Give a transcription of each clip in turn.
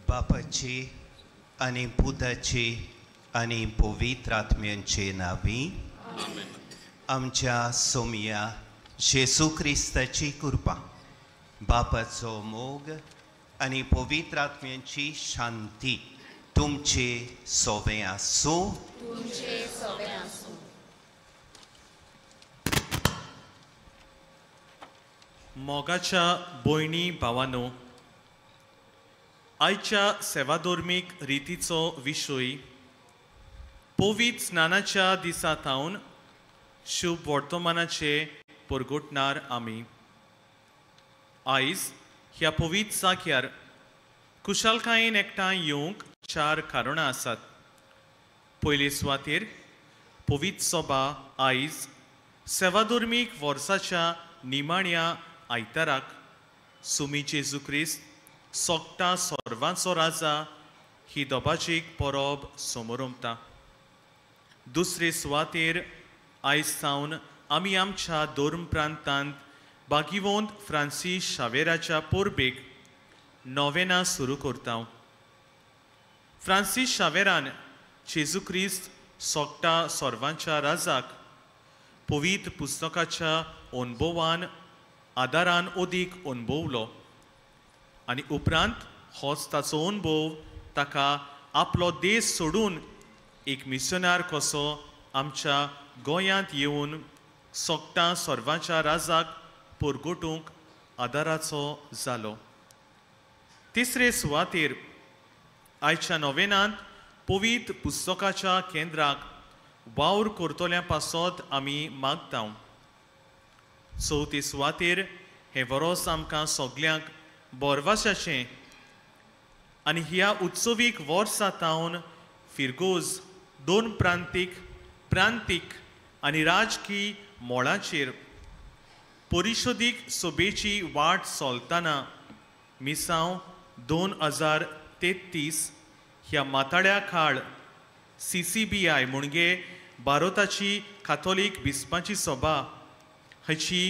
बापाची आणि पुताची आणि पवित्र आत्म्यांचे नावी आमच्या सोमिया जेसू क्रिस्ताची कृपा बापाचो मोग आणि पवित्र आत्म्यांची शांती तुमचे सोबे आसूं. मोगाच्या भयणी भावांनो, आयच्या सेवाधर्मीक रितीचो विशय पवित्र स्नानाच्या दिसा थावन शुभ वर्तमानाचे परगोटणार आमी. आयज ह्या पवित्र जाग्यार कुशलकायेन एकठांय येवंक 4 कारणां आसात. पयले सुवातेर पवित्र सभा आयज सेवाधर्मीक वर्साच्या निमाण्या आयताराक सुमी जेजू क्रिस्त सोगटा सर्वांचो राजा ही दोबाचीक परब समोरमता. दुसरे सुवातेर आयज सावन आमी आमच्या धर्म प्रांतांत भागिवंत फ्रांसीस शावेराच्या परबेक नोवेना सुरू करता. फ्रांसीस शावेरान जेजू क्रिस्त सोगटा सर्वांच्या राजाक पवित्र पुस्तकाच्या अनुभवान आदारान ओदीक अनुभवलो आनी उपरांत होच ताचो अनुभव ताका आपलो देश सोडून एक मिशनार कसो आमच्या गोंयांत येवन सोगटा सर्वांच्या राजाक परगोटूंक आदाराचो जालो. तिसरे सुवातेर आयच्या नोवेनांत पवित्र पुस्तकाच्या केंद्राक वावर करतल्या पासत आमी मागता. चवथे सुवातेर हे वरोस आमकां सगल्यांक बोरवाशाचें आनी ह्या उत्सवीक वर्सा थावन फिरगोज 2 प्रांतीक आनी राजकीय मोळांचेर परिशोदीक सभेची वाट चलतना मिसांव 2033 ह्या माताड्या खाळ CCBI म्हणजे भारताची काथोलीक बिस्पांची सभा हाची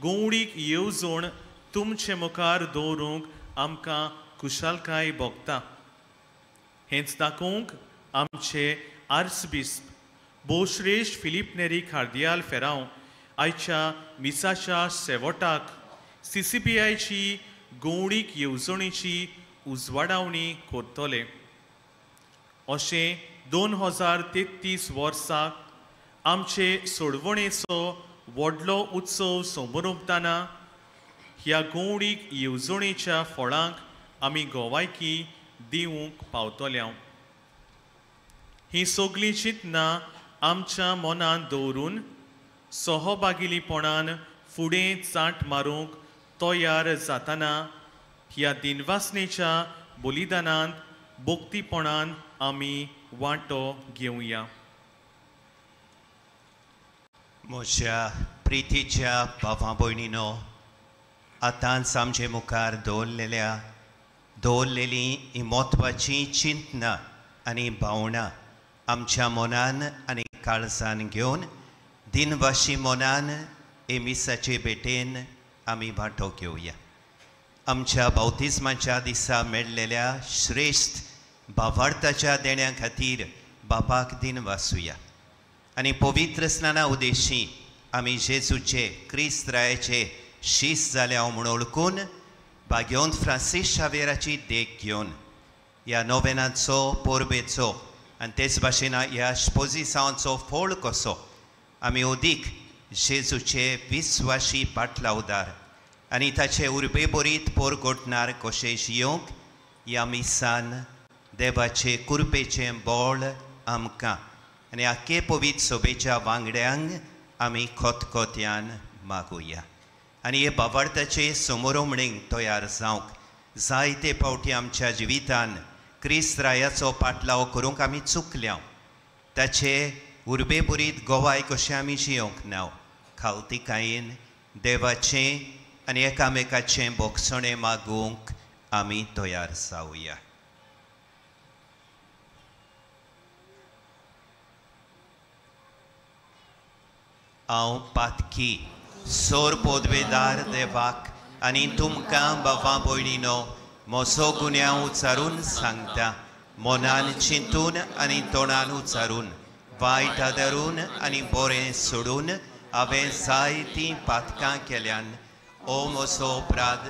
गवळीक येवजण तुमचे मुखार दवरूंक आमकां कुशलकाय भोगता. हेंच दाखोवंक आमचे आर्चबिस्प भोवश्रेश्ठ फिलीप नेरी कार्दियाल फेरांव आयच्या मिसाच्या शेवटाक CCBIची गवळीक येवजणेची उजवाडावणी करतले. अशें 2033 वर्साक आमचे सोडवणेचो व्हडलो उत्सव समोरमतना ह्या गवळीक येवजणेच्या फळांक आमी गोवायकी दिवंक पावतल्या. ही सगळीं चिंतनां आमच्या मनांत दवरून सहभागिलीपणान फुडें चाट मारूंक तयार जातना ह्या दिनवासनेच्या बलिदानांत भक्तीपणान आमी वांटो घेवया. म्हज्या प्रितीच्या भावां भयणीनो, आतांच आमचे मुखार दवरलेल्या दवरलेलीं ही म्हत्वाचीं चिंतनां आनी भावनां आमच्या मनान आनी काळजान घेवन दिनवाशी मनान हे मिसाचे भेटेन आमी वांटो घेवया. आमच्या बावतिस्माच्या दिसा मेळलेल्या श्रेश्ठ भावार्थाच्या देण्या खातीर बापाक दिन वासुया आनी पवित्र स्नाना उद्देशी आमी जेजूचे क्रिस्त रायाचे शीस जाल्या म्हूण ओळखून भाग्योंत फ्रांसीस शावेराची देख घेवन ह्या नोवेनाचो पोरबेचो आनी तेच भाशेन ह्या स्पोजिसांचो फोळ कसो आमी ओदीक जेजूचे विस्वाशी पाटलावदार आनी ताचे उर्बे बरीत पोरगोटणार कशें जियोंक ह्या मिसान देवाचे कुरपेचें बोळ आमकां आनी आख्खे पवित्र सोबेच्या वांगड्यांक आमी खोतखोत्यान मागुया. आनी हे भावार्थाचे समोरोमणीक तयार जावंक जायते फावटी आमच्या जिवितान क्रिस्त रायाचो पाटलाव करूंक आमी चुकल्या. ताचे उर्बे बरीत गोवाय कशें आमी जियोंक ना. खालतिकायेन देवाचें आनी एकामेकाचें बोगसणें मागूंक आमी तयार जावया. हांव पातकी सोर पोदवेदार देवाक आनी तुमकां बाबा भयणीनो म्हजो गुन्यांव उचारून सांगता. मनान चिंतून आनी तोंडान उचारून वायट आदारून आनी बरें सोडून हांवें जायतीं पातकां केल्यान ओ म्हजो अपराध,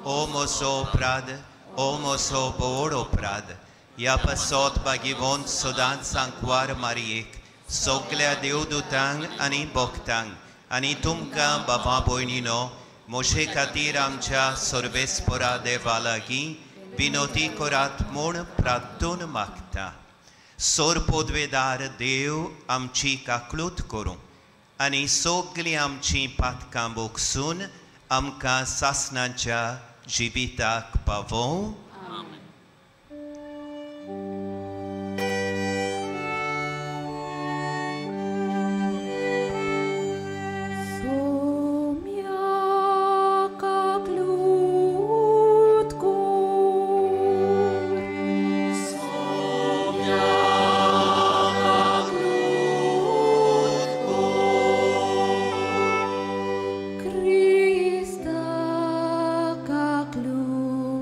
ओ म्हजो अपराध, ओ म्हजो बोड अपराध. ह्या पासत भागिवंत सदांच सांकवार मारयेक सगल्या देवदूतांक आनी भक्तांक आनी तुमकां बाबा भयणीनो म्हजे खातीर आमच्या सर्वेस्परा देवा लागीं विनोती करात म्हूण प्रार्थून मागता. सोर पोदवेदार देव आमची काकळूत करूं आनी सगलीं आमचीं पातकां बोगसून आमकां सासणाच्या जिविताक पावों. Krista kaklut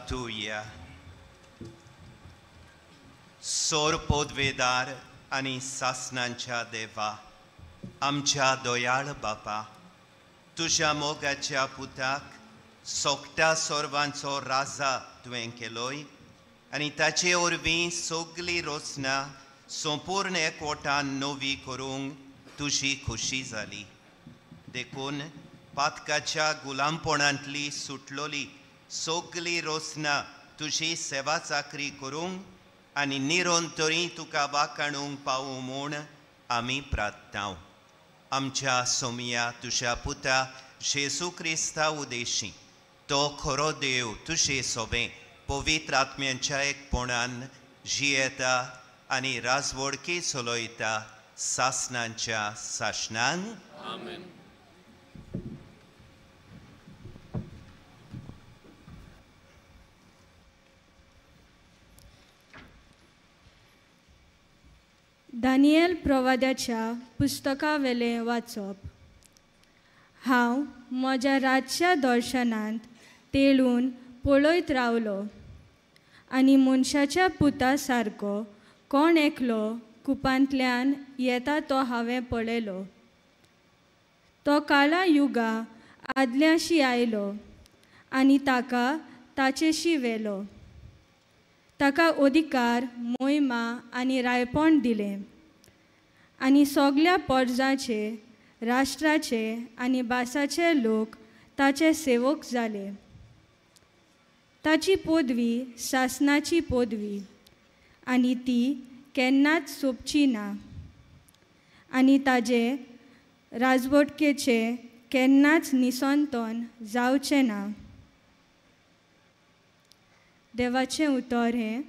प्रार्थूया. सोर पोदवेदार आणि सासनांच्या देवा, आमच्या दोयाळ बापा, तुझ्या मोगाच्या पुताक सोगटा सोर्वांचो राजा तुवें केलोय आनी ताचे वरवीं सगळीं रोसना संपूर्ण एकवटान नवी करूंक तुजी खुशी जाली. देखून पातकाच्या गुलामपणांतली सुटलोली सगळीं रोसना तुजी सेवा चाकरी करूंक आनी निरंतरी तुका वाखाणूंक पावूं म्हूण आमी प्रार्थनाव. आमच्या सोमिया तुज्या पुता जेजू क्रिस्ता उदेशी तो खरो देव तुजे सोबे पवित्र आत्म्यांच्या एकपणान जियेता आनी राजवडकी चलयता सासनांच्या सासणान. आमेन. दानियल प्रवाद्याच्या पुस्तका वेले वाचप. हांव म्हज्या रातच्या दर्शनांत तेळून पळयत रावलो आनी मनशाच्या पुता सारको कोण एकलो कुपांतल्यान येता तो हांवें पळयलो. तो काळा युगा आदल्याशी आयलो आनी ताका ताचेशी वेलो. ताका अधिकार, मोहिमा आनी रायपण दिलें आनी सगळ्या पर्जाचे, राष्ट्राचे आनी भासाचे लोक ताचे सेवक जाले. ताची पदवी शासनाची पदवी आनी ती केन्नाच सोंपची ना आनी ताजे राजवटकेचे केन्नाच निसंतन जावचें ना. देवाचें उतर हें.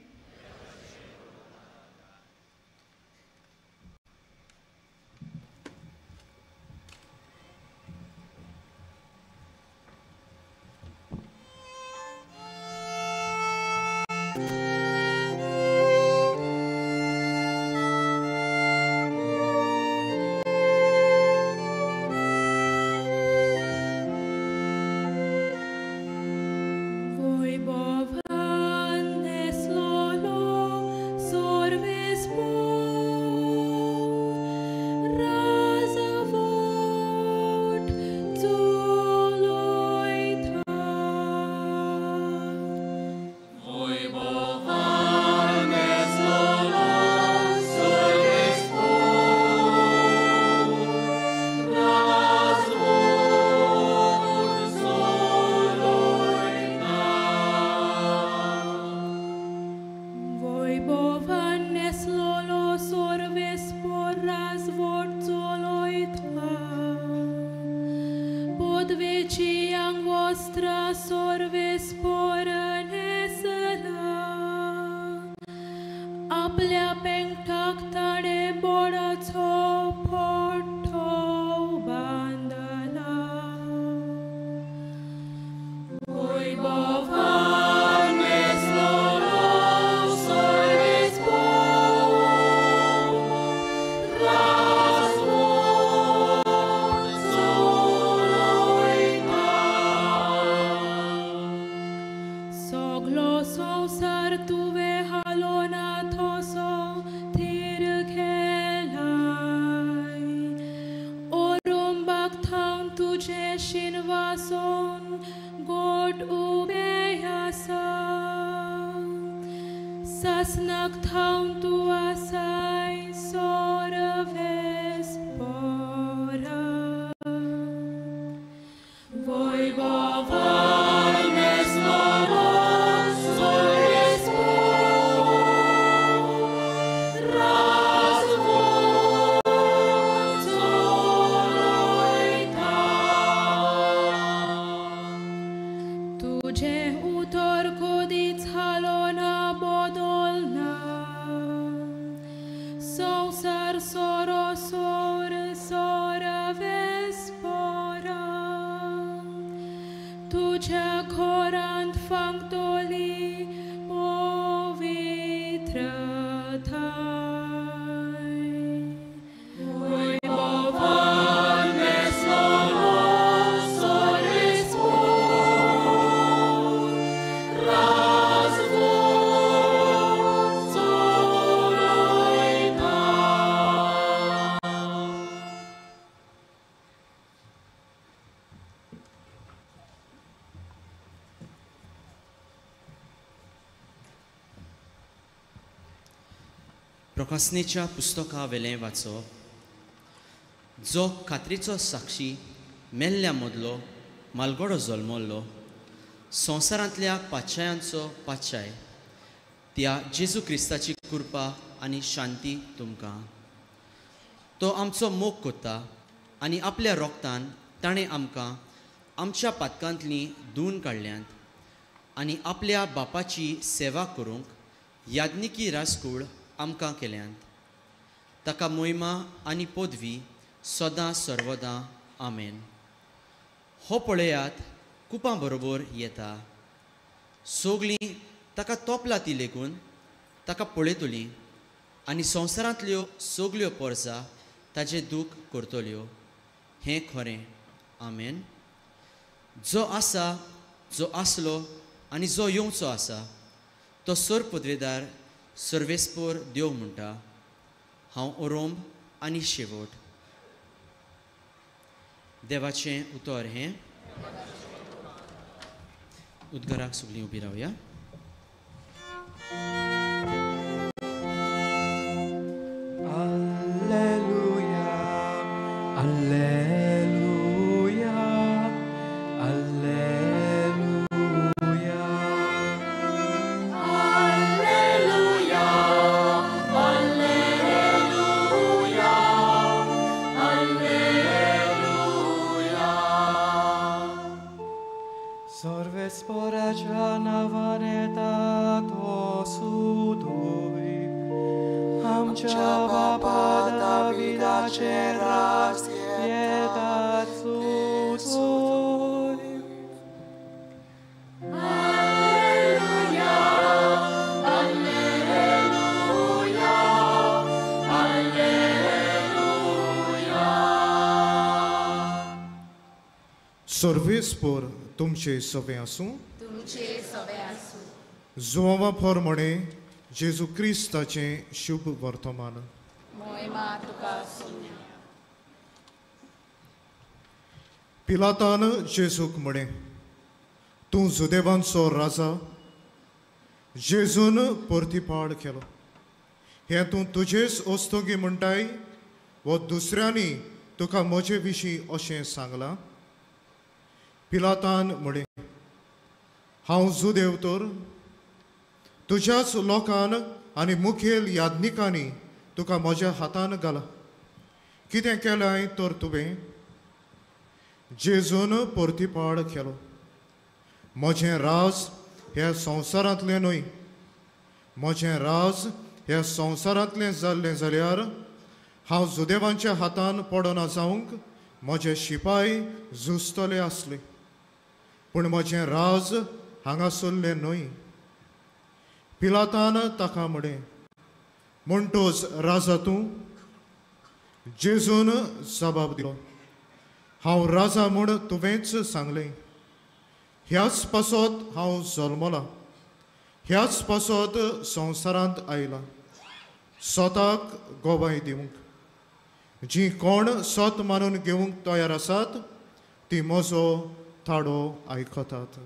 Ra प्रकाशनेच्या पुस्तका वेलें वाचप. जो खात्रीचो साक्षी मेल्ल्या मदलो मालगडो जल्मल्लो, संवसारांतल्या पातशायांचो पातशाय, त्या जेजू क्रिस्ताची कृपा आनी शांती तुमकां. तो आमचो मोग कोत्ता आनी आपल्या रोगतान ताणें आमकां आमच्या पातकांतलीं धुवन काडल्यांत आनी आपल्या बापाची सेवा करूंक याज्ञिकी राजकूळ आमकां केल्यांत. ताका मोहिमा आनी पदवी सदां सर्वदां. आमेन. हो पळयात कुपां बरोबर येता. सोगलीं ताका तोपला ती लेगून ताका पळयतलीं आनी संवसारांतल्यो सगल्यो परसां ताजें दूख करतल्यो. हें खरें. आमेन. जो आसा, जो आसलो आनी जो येवचो आसा तो सर पदवेदार सर्वेस्पर देव म्हणटा. हांव ओरोंब आनी शेवट. देवाचें उतर हें. उद्गाराक सगळीं उबी रावया. Alleluia, Alleluia, Alleluia. Alleluia, Alleluia, Alleluia. Sorvespora navaneta to sudoi. Amcia Papa Davidace raz pietat sudoi. Alleluia, Alleluia, Alleluia. सर्वेस्पर तुमचे सवे आसूं. जुवां प्रमाणे जेजू क्रिस्ताचें शुभ वर्तमान. पिलातान जेजूक म्हळें, तूं जुदेवांचो राजा. जेजून परतीपाड केलो, हें तूं तुजेच ओस्तोगी म्हणटाय वो दुसऱ्यांनी तुका म्हजे विशीं अशें सांगलां? पिलातान म्हळें, हांव जुदेव तर. तुज्याच लोकान आनी मुखेल याज्ञिकांनी तुका म्हज्या हातान घाला. कितें केलें तर तुवें? जेजून परतीपाड केलो, म्हजें राज ह्या संवसारांतलें न्हय. म्हजें राज ह्या संवसारांतलें जाल्लें जाल्यार हांव जुदेवांच्या हातान पडना जावंक म्हजे शिपाय झुजतले आसले. पूण म्हजें राज हांगासरलें न्हय. पिलातान ताका म्हळें, म्हणटोच राजा तूं? जेजून जबाब दिलो, हांव राजा म्हूण तुवेंच सांगलें. ह्याच पासत हांव जल्मलां, ह्याच पासत संवसारांत आयलां, स्वताक गोबाय दिवंक. जीं कोण स्वत मानून घेवंक तयार आसात ती म्हजो थाडो आयकतात.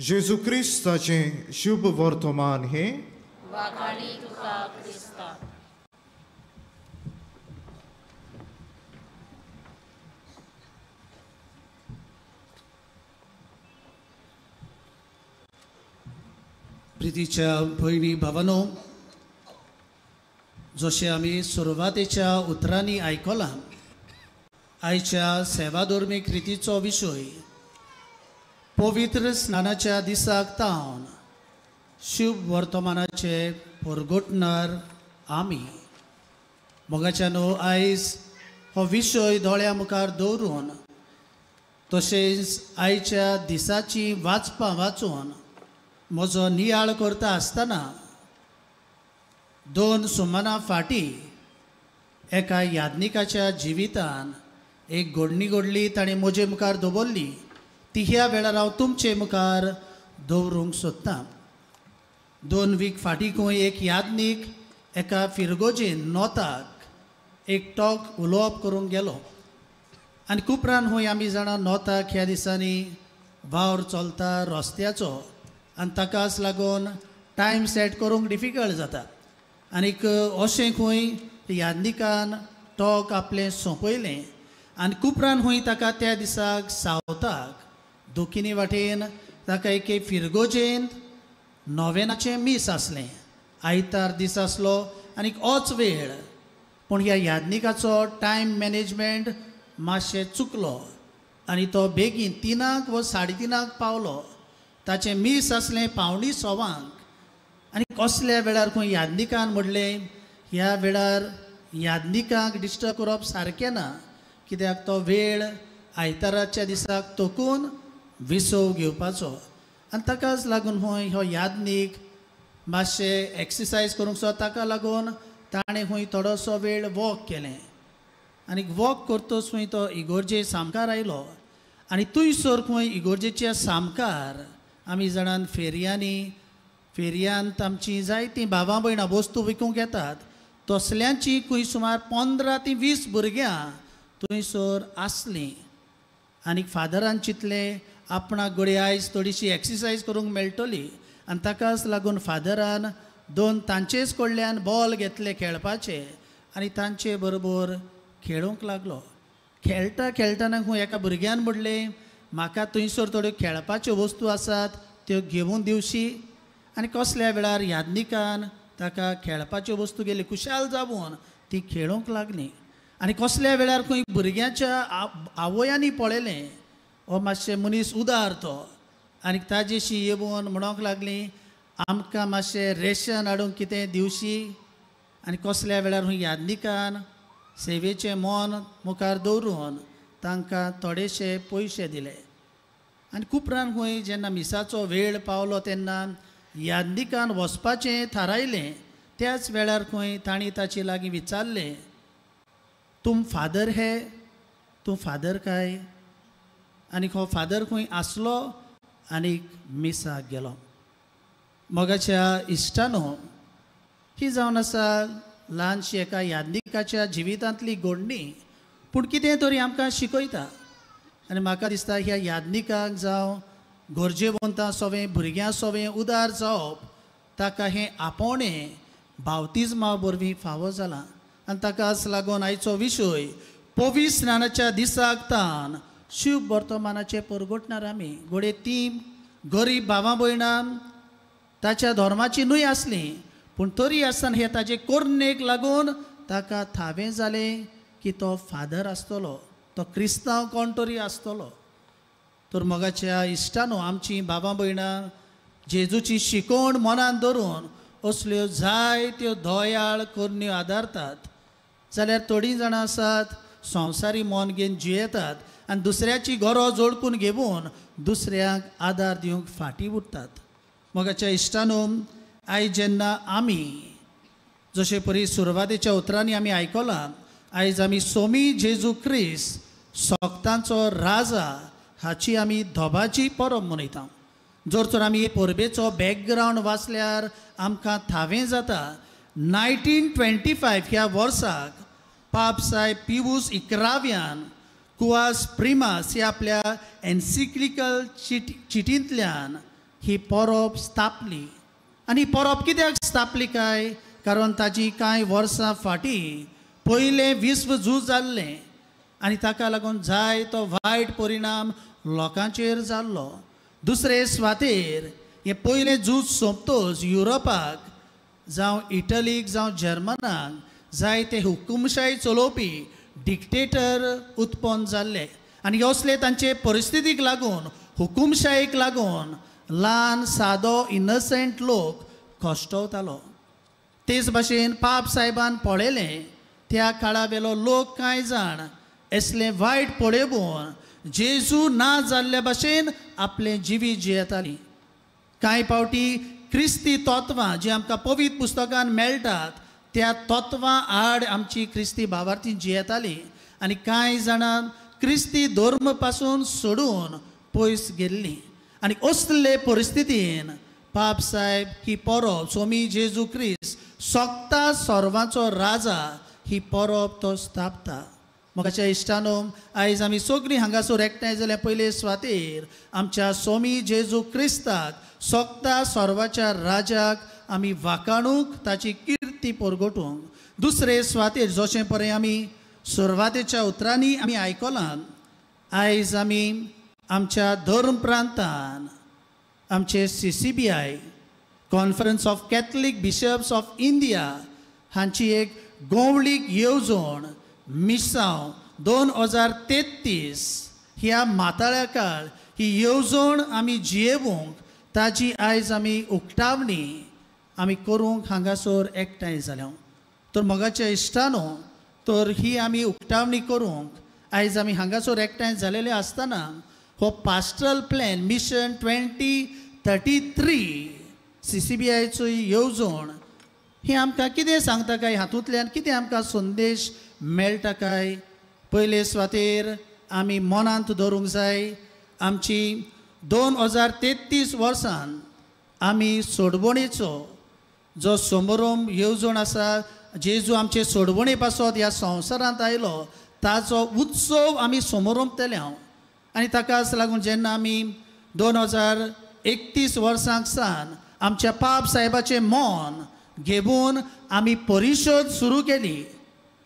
जेजू क्रिस्ताचें शुभ वर्तमान हें. प्रितीच्या भयणी भावांनो, जशें आमी सुरवातेच्या उतरांनी आयकलां, आयच्या सेवाधर्मीक रितीचो विशय पवित्र स्नानाच्या दिसाक तावन शुभ वर्तमानाचे परगोटणार आमी. मोगाच्यानो आयज हो विशय दोळ्या मुखार दवरून तशेंच आयच्या दिसाची वाचपां वाचून म्हजो नियाळ करता आसतना 2 सुमाना फाटीं एका याज्ञिकाच्या जिवितान एक घडणी घडली, ताणें म्हजे मुखार दवरली. ती ह्या वेळार हांव तुमचे मुखार दवरूंक सोदतां. 2 वीक फाटींकूय एक याज्ञीक एका फिरगोजेन नोताक एकटोक उलोवप करूंक गेलो आनी उपरांत हूंय आमी जाणा नोताक ह्या दिसांनी वावर चलता रस्त्याचो आनी ताकाच लागून टायम सेट करूंक डिफिकल्ट जाता. आनीक अशें खंय यादनिकान टॉक आपलें सोंपयलें आनी उपरांत खंय ताका त्या दिसाक सावथाक दोखीनी वाटेन ताका एक फिरगोजेंत नोवेनाचें मीस आसलें. आयतार दीस आसलो आनीक होच वेळ. पूण ह्या यादनिकाचो टायम मॅनेजमेंट मातशें चुकलो आनी तो बेगीन 3 वा 3:30 पावलो. ताचें मीस आसलें 5:45 आनी कसल्या वेळार खंय यादनिकान म्हणलें ह्या वेळार यादनिकांक डिस्टर्ब करप सारकें ना, कित्याक तो वेळ आयताराच्या दिसाक तोकून विसव घेवपाचो. आनी ताकाच लागून खंय हो यादनीक मातशें एक्सरसायज करूंक सो ताका लागून ताणें खंय थोडोसो वेळ वॉक केलें. आनी वॉक करतच खंय तो इगोर्जे सामकार आयलो आनी थंयसर खंय इगोर्जेच्या सामकार आमी जाणान फेरयांत आमची जायतीं भावां भयणां वस्तू विकूंक येतात. तसल्यांची खंय सुमार 15 ते 20 भुरग्यां थंयसर आसलीं. आनीक फादरान चिंतलें आपणाक घडये आयज थोडीशी एक्सरसायज करूंक मेळटली आनी ताकाच लागून फादरान 2 तांचेच कडल्यान बॉल घेतले खेळपाचे आनी तांचे बरोबर खेळूंक लागलो. खेळटा खेळटाना खंय एका भुरग्यान म्हणलें म्हाका थंयसर थोड्यो खेळपाच्यो वस्तू आसात त्यो घेवन दिवशी. आनी कसल्या वेळार यादनिकान ताका खेळपाच्यो वस्तू गेली खुशाल जावन ती खेळूंक लागली. आनी कसल्या वेळार खंय भुरग्याच्या आवयांनी पळयलें हो मातशें मनीस उदार तो आनी ताजेशी येवन म्हणोंक लागली आमकां मातशें रेशन हाडूंक कितें दिवशी. आनी कसल्या वेळार खंय यादनिकान सेवेचें मन मुखार दवरून तांकां थोडेशे पयशे दिले. आनी उपरांत खंय जेन्ना मिसाचो वेळ पावलो तेन्ना यादनिकान वचपाचें थारायलें. त्याच वेळार खंय तांणी ताचे लागीं विचारलें तुम फादर है, तूं फादर काय. आनीक हो फादर खंय आसलो आनीक मिसाक गेलो. मोगाच्या इश्टानो ही जावन आसा ल्हानशी एका यादनिकाच्या जिवितांतली घडणी, पूण कितें तरी आमकां शिकयता. आनी म्हाका दिसता ह्या यादनिकाक जावं गरजेवंतां सोवें भुरग्यां सोवें उदार जावप ताका हें आपोवणें बावतिजमा वरवीं फावो जालां. आनी ताकाच लागून आयचो विशय पवित्र स्नानाच्या दिसाक तान शुभ वर्तमानाचें परगटणार आमी. घोडये तीं गरीब भावां भयणां ताच्या धर्माची न्हय आसलीं, पूण तरी आसतना हे ताजे कोरणेक लागून ताका थावें जालें की तो फादर आसतलो, तो क्रिस्तांव कोण तरी आसतलो. तर मोगाच्या इश्टानो आमची भावां भयणां जेजूची शिकवण मनान धरून असल्यो जायत्यो दयाळ कोरण्यो आदारतात. जाल्यार थोडीं जाणां आसात संवसारी मन घेवन जियेतात आनी दुसऱ्याची गरज ओळखून घेवन दुसऱ्यांक आदार दिवंक फाटीं उरतात. मोगाच्या इश्टानो आयज जेन्ना आमी जशे परी सुरवातेच्या उतरांनी आमी आयकलां आयज आमी सोमी जेजू क्रिस्त सोगतांचो राजा हाची आमी धोबाची परब मनयता. जर तर आमी परबेचो बॅकग्रावंड वाचल्यार आमकां थावें जाता 1925 ह्या वर्साक पाप सायब पिवूस 11व्यान कुआस प्रिमास ह्या आपल्या एन्सिक्लिकल चिटींतल्यान ही परब स्थापली. आनी परब कित्याक स्थापली काय, कारण ताची कांय वर्सां फाटीं पयलें विश्व झूज जाल्लें आनी ताका लागून जायतो वायट परिणाम लोकांचेर जाल्लो. दुसरे स्वातेर हे पयलें झूज सोंपतच युरोपाक जावं इटलीक जावं जर्मनाक जायते हुकुमशाही चलोवपी डिक्टेटर उत्पन्न जाल्ले आनी असले तांचे परिस्थितीक लागून हुकुमशाहीक लागून ल्हान सादो इनसेंट लोक कश्टवतालो. तेच भाशेन पाप सायबान पळयलें त्या काळा वेलो लोक कांय जाण असलें वायट पळयून जेजू ना जाल्ल्या भाशेन आपलें जिवीत जियेतालीं. कांय पावटी क्रिस्ती तत्वां जी आमकां पवित्र पुस्तकान मेळटात त्या तत्वां आड आमची क्रिस्ती भावार्थी जियेतालीं आनी कांय जाणां क्रिस्ती धर्म पासून सोडून पयस गेल्लीं. आनी असले परिस्थितीन पाप सायब ही परब सोमी जेजू क्रिस्त सोगता सर्वांचो राजा ही परब तो स्थापता. मोगाच्या इश्टानो आयज आमी सगळीं हांगासर एकठांय जाल्या पयले सुवातेर आमच्या स्वामी जेजू क्रिस्ताक सोगता सर्वाच्या राजाक आमी वाखाणूंक ताची किर्ती परगटूंक दुसरे सुवातेर जशें पळय आमी सुरवातेच्या उतरांनी आमी आयकलां आयज आमी आमच्या धर्म प्रांतान आमचे CCBI conference of Catholic bishops of India हांची एक गोवळीक येवजण मिसांव 2033 ह्या माताळ्या काळ ही येवजण आमी जियेवूंक ताची आयज आमी उक्तावणी आमी करूंक हांगासर एकठांय जाल्या तर मोगाच्या इश्टानो तर ही आमी उक्तावणी करूंक आयज आमी हांगासर एकठांय जालेले आसतना हो पास्टरल प्लॅन मिशन 2033 CCBIचो येवजण ही आमकां कितें सांगता काय हातूंतल्यान कितें आमकां संदेश मेळटा काय पयले सुवातेर आमी मनांत दवरूंक जाय आमची 2033 वर्सान आमी सोडवणेचो जो समारंभ येवजण आसा जेजू आमचे सोडवणे पासत ह्या संवसारांत आयलो ताचो उत्सव आमी समारंभ केल्या आनी ताकाच लागून जेन्ना आमी 2031 वर्सांक सावन आमच्या पाप साहेबाचें मौन घेवन आमी परिशोध सुरू केली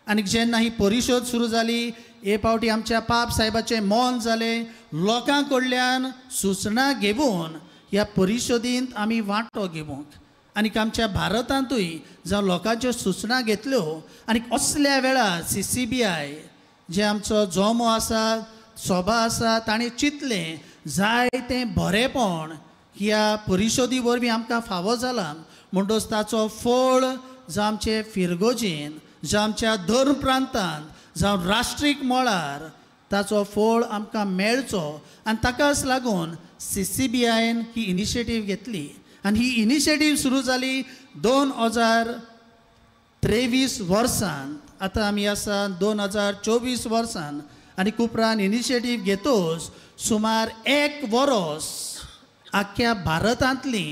आनी जेन्ना ही परिशोध सुरू जाली हे फावटी आमच्या पाप साहेबाचें मौन जालें लोकां कडल्यान सुचना घेवन ह्या परिशोधींत आमी वांटो घेवंक आनी आमच्या भारतांतूय जावं लोकांच्यो सुचना घेतल्यो आनी असल्या वेळार CCBI जे आमचो जोमो आसा सभा आसा ताणें चिंतलें जायतें बरेंपण ह्या परिशोधी वरवीं आमकां फावो जाला म्हणटच ताचो फळ जावं आमचे फिरगोजीन जावं आमच्या धर्म प्रांतांत जावं राष्ट्रीक मळार ताचो फळ आमकां मेळचो आनी ताकाच लागून CCBIन ही इनिशिएटीव घेतली आनी ही इनिशिएटीव सुरू जाली 2023 वर्सान आतां आमी आसा 2024 वर्सान आनी उपरांत इनिशिएटीव घेतोच सुमार 1 वर्स आख्या भारतांतली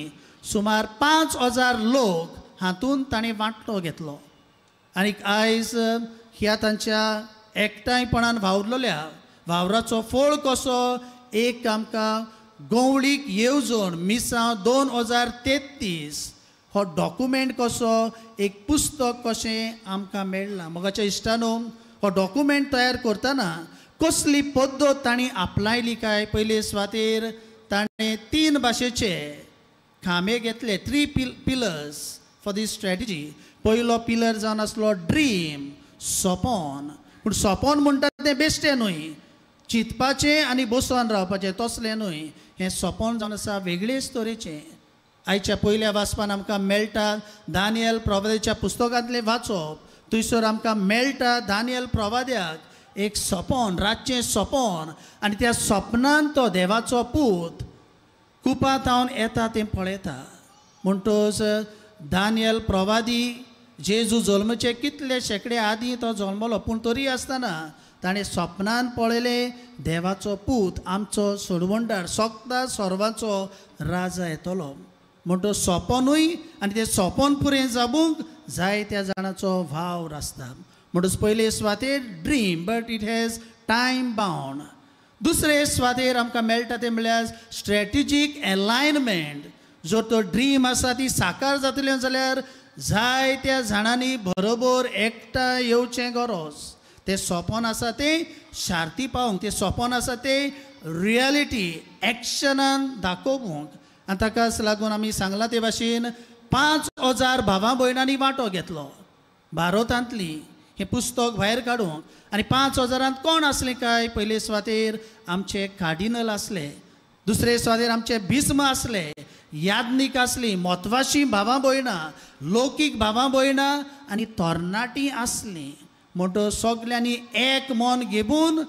सुमार 5000 लोक हातूंत ताणें वांटो घेतलो आनी आयज ह्या तांच्या एकठांयपणान वावरलेल्या वावराचो फळ कसो एक आमकां गोवळीक येवजण मिसांव 2033 हो डॉक्युमेंट कसो एक पुस्तक कशें आमकां मेळ्ळां मोगाच्या इश्टानो हो डॉक्युमेंट तयार करतना कसली पद्दत तांणी आपलायली काय पयले सुवातेर ताणें 3 भाशेचे खांबे घेतले 3 पिलर्स फॉर दीस स्ट्रॅटेजी पयलो पिलर जावन आसलो ड्रीम सपन पूण सपन म्हणटा तें बेश्टें न्हय चिंतपाचें आनी बसोन रावपाचें तसलें न्हय हें सपन जावन आसा वेगळेच तरेचें आयच्या पयल्या वाचपान आमकां मेळटा दानियल प्रवाद्याच्या पुस्तकांतलें वाचप थंयसर आमकां मेळटा दानियल प्रवाद्याक एक सपन रातचें सपन आनी त्या सपनांत तो देवाचो पूत कुपांत हांवन येता तें पळयता म्हणटच दानियल प्रवादी जेजू जल्मचे कितले शेकडे आदीं तो जल्मलो पूण तरी आसतना ताणें सपनान पळयलें देवाचो पूत आमचो सोडवणदार सोगता सर्वांचो राजा येतलो म्हणटच सपनूय आनी तें सपन पुरें जावूंक जायत्या जाणांचो वावर आसता म्हणटच पयले सुवातेर dream but it has time bound दुसरे सुवातेर आमकां मेळटा तें म्हळ्यार स्ट्रॅटेजीक अलायनमेंट जर तो ड्रीम आसा ती साकार जातली जाल्यार जायत्या जाणांनी बरोबर एकठांय येवचें गरज तें सपन आसा तें शार्ती पावूंक तें सपन आसा तें रियलिटी एक्शनान दाखोवंक आनी ताकाच लागून आमी सांगलां ते भाशेन 5000 भावां भयणांनी वांटो घेतलो भारतांतली हें पुस्तक भायर काडूंक आनी 5000 कोण आसले काय पयले सुवातेर आमचे कार्डिनल आसले दुसरे सुवातेर आमचे बिस्म आसले याज्ञीक आसली म्हत्वाची भावां भयणां लौकीक भावां भयणां आनी तरणाटीं आसलीं म्हणटच सगल्यांनी एक मन घेवन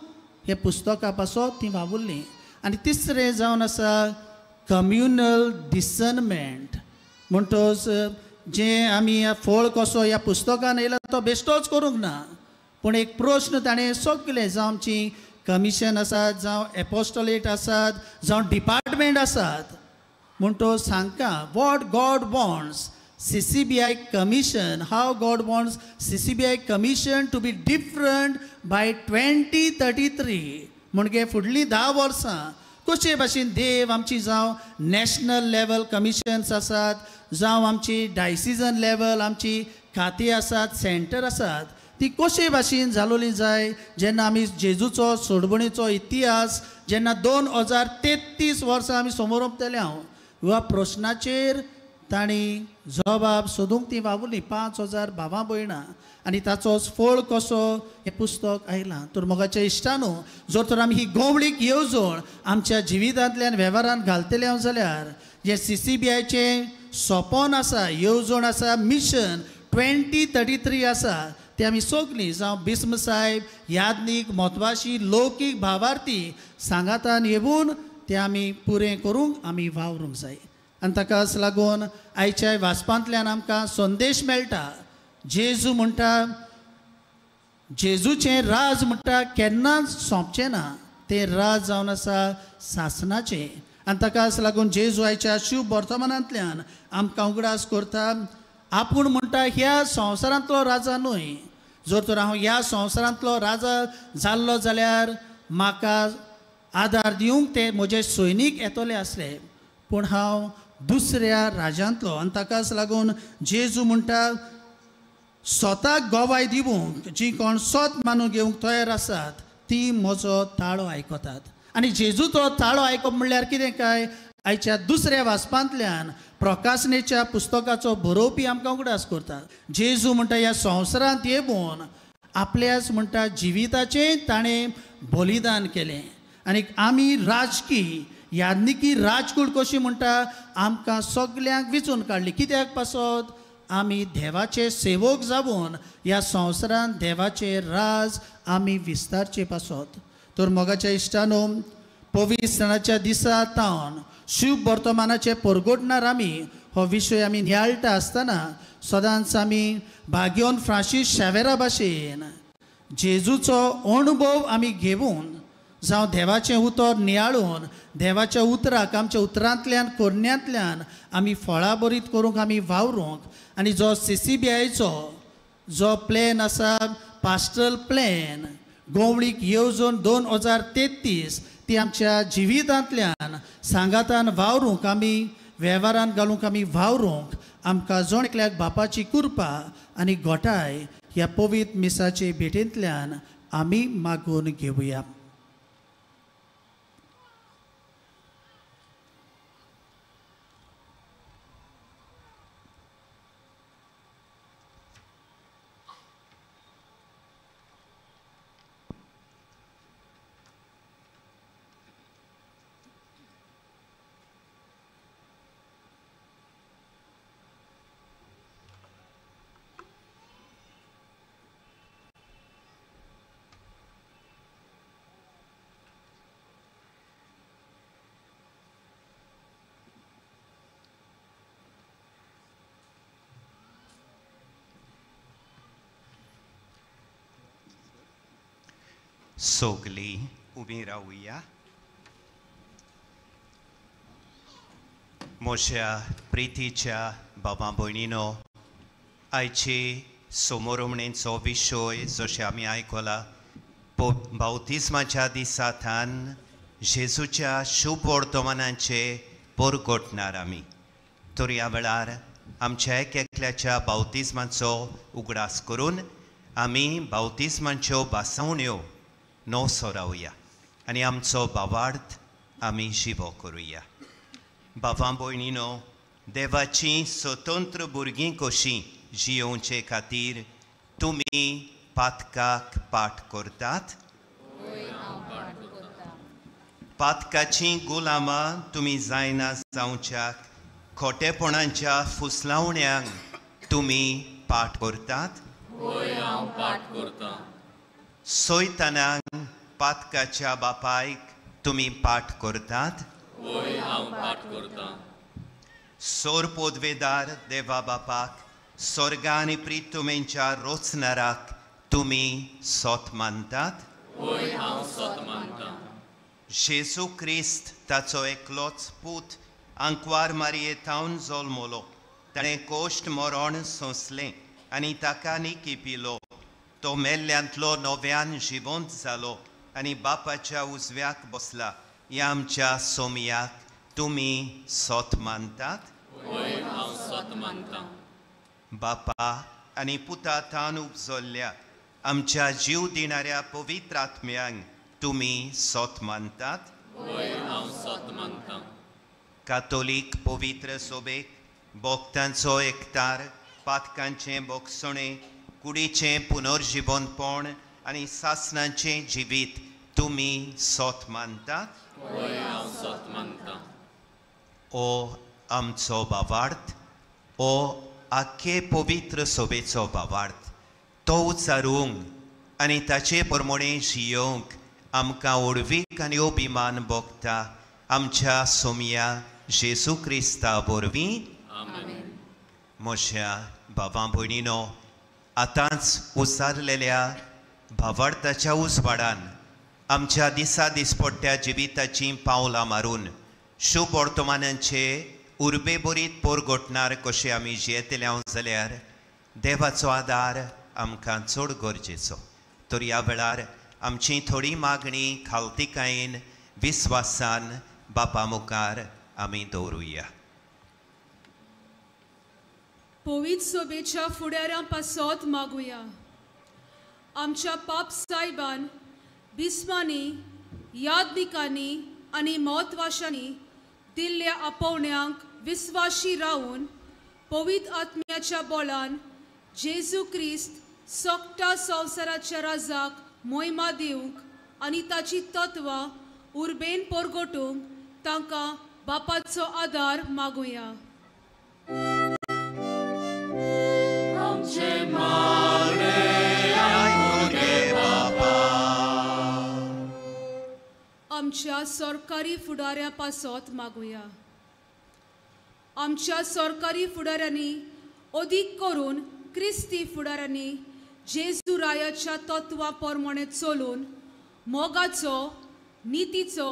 हे पुस्तका पासत तीं वावुरलीं आनी तिसरें जावन आसा कम्युनल डिसर्नमेंट म्हणटच जें आमी फळ कसो ह्या पुस्तकान येयला तो बेश्टोच करूंक ना पूण एक प्रश्न ताणें सगळे जावं आमची कमिशन आसात जावं एपोस्टोलेट आसात जावं डिपार्टमेंट आसात म्हणटच सांगता what God wants CCBI Commission, how God wants CCBI Commission to be different by 2033. म्हणजे फुडलीं 10 वर्सां कशे भाशेन देव आमची जावं नॅशनल लेवल कमिशन्स आसात जावं आमची डायसिजन लेवल आमची खातीं आसात सेंटर आसात ती कशे भाशेन जालोली जाय जेन्ना आमी जेजूचो सोडवणेचो इतिहास जेन्ना 2033 वर्सां आमी समोर उरतले ह्या प्रश्नाचेर तांणी जबाब सोदूंक ती वावुरली 5000 भावां भयणां आनी ताचो फळ कसो हें पुस्तक आयलां तर मोगाच्या इश्टानो जर तर आमी ही गंवळीक येवजण आमच्या जिवितांतल्यान वेव्हारांत घालतले जाल्यार जे CCBIचें सोपन आसा येवजण आसा मिशन 2033 आसा ते आमी सगळीं जावं बिस्म साहेब यादनीक म्हत्वाची लौकीक भावार्थी सांगातान येवून ते आमी पुरें करूंक आमी वावरूंक जाय आनी ताकाच लागून आयच्या वाचपांतल्यान आमकां संदेश मेळटा जेजू म्हणटा जेजूचें राज म्हणटा केन्नाच सोंपचें ना तें राज जावन आसा सासणाचें आनी ताकाच लागून जेजू आयच्या शुभ वर्तमानांतल्यान आमकां उगडास करता आपूण म्हणटा ह्या संवसारांतलो राजा न्हय जर तर हांव ह्या संवसारांतलो राजा जाल्लो जाल्यार म्हाका आदार दिवंक ते म्हजे सैनीक येतले आसले पूण हांव दुसऱ्या राज्यांतलो आनी ताकाच लागून जेजू म्हणटा स्वताक गोवाय दिवंक जी कोण सोत मानून घेवंक तयार आसात ती म्हजो ताळो आयकतात आनी जेजूचो ताळो आयकप म्हणल्यार कितें काय आयच्या दुसऱ्या वाचपांतल्यान प्रकाशनेच्या पुस्तकाचो बरोवपी आमकां उगडास करता जेजू म्हणटा ह्या संवसारांत येवून आपल्याच म्हणटा जिविताचें ताणें बलिदान केलें आनी आमी राजकी यादनिकी राजकूड कशी म्हणटा आमकां सगल्यांक विचून काडली कित्याक पासत आमी देवाचे सेवक जावून ह्या संवसारांत देवाचे राज आमी विस्तारचे पासत तर मोगाच्या इश्टानो पवित्राच्या दिसा तावन शुभ वर्तमानाचे परगोटणार आमी हो विशय आमी नियाळटा आसतना सदांच आमी भाग्योन फ्रांसीस शावेरा भाशेन जेजूचो अणभव आमी घेवून जावं देवाचें उतर नियाळून देवाच्या उतराक आमच्या उतरांतल्यान कोरण्यांतल्यान आमी फळां बरीत करूंक आमी वावरूंक आनी जो CCBIचो जो प्लॅन आसा पास्टरल प्लॅन गंवळीक येवजण 2033 ती आमच्या जिवितांतल्यान सांगातान वावरूंक आमी वेव्हारांत घालूंक आमी वावरूंक आमकां जण एकल्याक बापाची कृपा आनी घोटाय ह्या पवित्र मिसाचे भेटेंतल्यान आमी मागून घेवया सोगली उबी रावुया म्हज्या प्रितीच्या भावां भयणीनो आयची समोरमणेचो विशय जशें आमी आयकला बावतिस्माच्या दिसांतल्यान जेजूच्या शुभ वर्तमानाचे परगोटणार आमी तर ह्या वेळार आमच्या एक एकल्याच्या बावतिस्माचो उगडास करून आमी बावतिस्माच्यो बासावण्यो नो सोरावया आनी आमचो भावार्थ आमी जिवो करुया भावां भयणीनो देवाची स्वतंत्र भुरगीं कशीं जियोवचे खातीर तुमी पातकाक पाठ करतात पातकाची गुलामां तुमी जायना जावच्याक खोटेपणाच्या फुसलावण्यांक तुमी पाठ करतात सोयतानांक पातकाच्या बापायक तुमी पाठ करतात सोर पोदवेदार देवा बापाक स्वर्गा आनी प्रितुमेंच्या रोचणाराक तुमी सोत मानतात जेजू क्रिस्त ताचो एकलोच पूत आंकवार मारयेतावन जल्मलो ताणें कोश्ट मरण सोंसलें आनी ताका न्ही पिलो. तो मेल्ल्यांतलो नव्यान जिवंत जालो आनी बापाच्या उजव्याक बसला. ह्या आमच्या सोमयाक तुमी सोत मानतात? बापा आनी पुता तान उपजल्ल्या आमच्या जीव दिणाऱ्या पवित्र आत्म्यांक तुमी सोत मानतात? कातोलीक पवित्र सोबेक भोगतांचो एकठार, पातकांचें बोगसणें, कुडीचें पुनर्जिवंतपण आनी सासणांचें जिवीत तुमी सोत मानतात? ओ आमचो भावार्थ, ओ आख्खे पवित्र सोबेचो भावार्थ, तो उचारूंक आनी ताचे प्रमाणे जियोंक आमकां ओडवीक आनी अभिमान भोगता आमच्या सोमया जेजू क्रिस्ता वरवीं. म्हज्या भावां भयणीनो, आतांच उसारलेल्या भावार्थाच्या उजवाडान आमच्या दिसा दिसपट्ट्या जिविताचीं पावलां मारून शुभ वर्तमानांचे उर्बे बरीत पोरगोटणार कशें आमी जियेतल्या जाल्यार देवाचो आदार आमकां चड गरजेचो. तर ह्या वेळार आमची थोडी मागणी खालतीकायेन विस्वासान बापा मुखार आमी दवरुया. पवित्र सोबेच्या फुडाऱ्यां पासत मागुया. आमच्या पाप सायबान बिस्मांनी, यादनिकांनी आनी महत्वाशांनी दिल्ल्या आपोवण्यांक विस्वाशी रावन पवित्र आत्म्याच्या बोलान जेजू क्रिस्त सोकटा संवसाराच्या राजाक मोहिमा दिवंक आनी ताची तत्वां उर्बेन परगटूंक तांकां बापाचो आदार मागुया. आमच्या सरकारी फुडाऱ्या पासत मागुया. आमच्या सरकारी फुडाऱ्यांनी अदीक करून क्रिस्ती फुडाऱ्यांनी जेजू रायाच्या तत्वां प्रमाणे चलून मोगाचो, नितीचो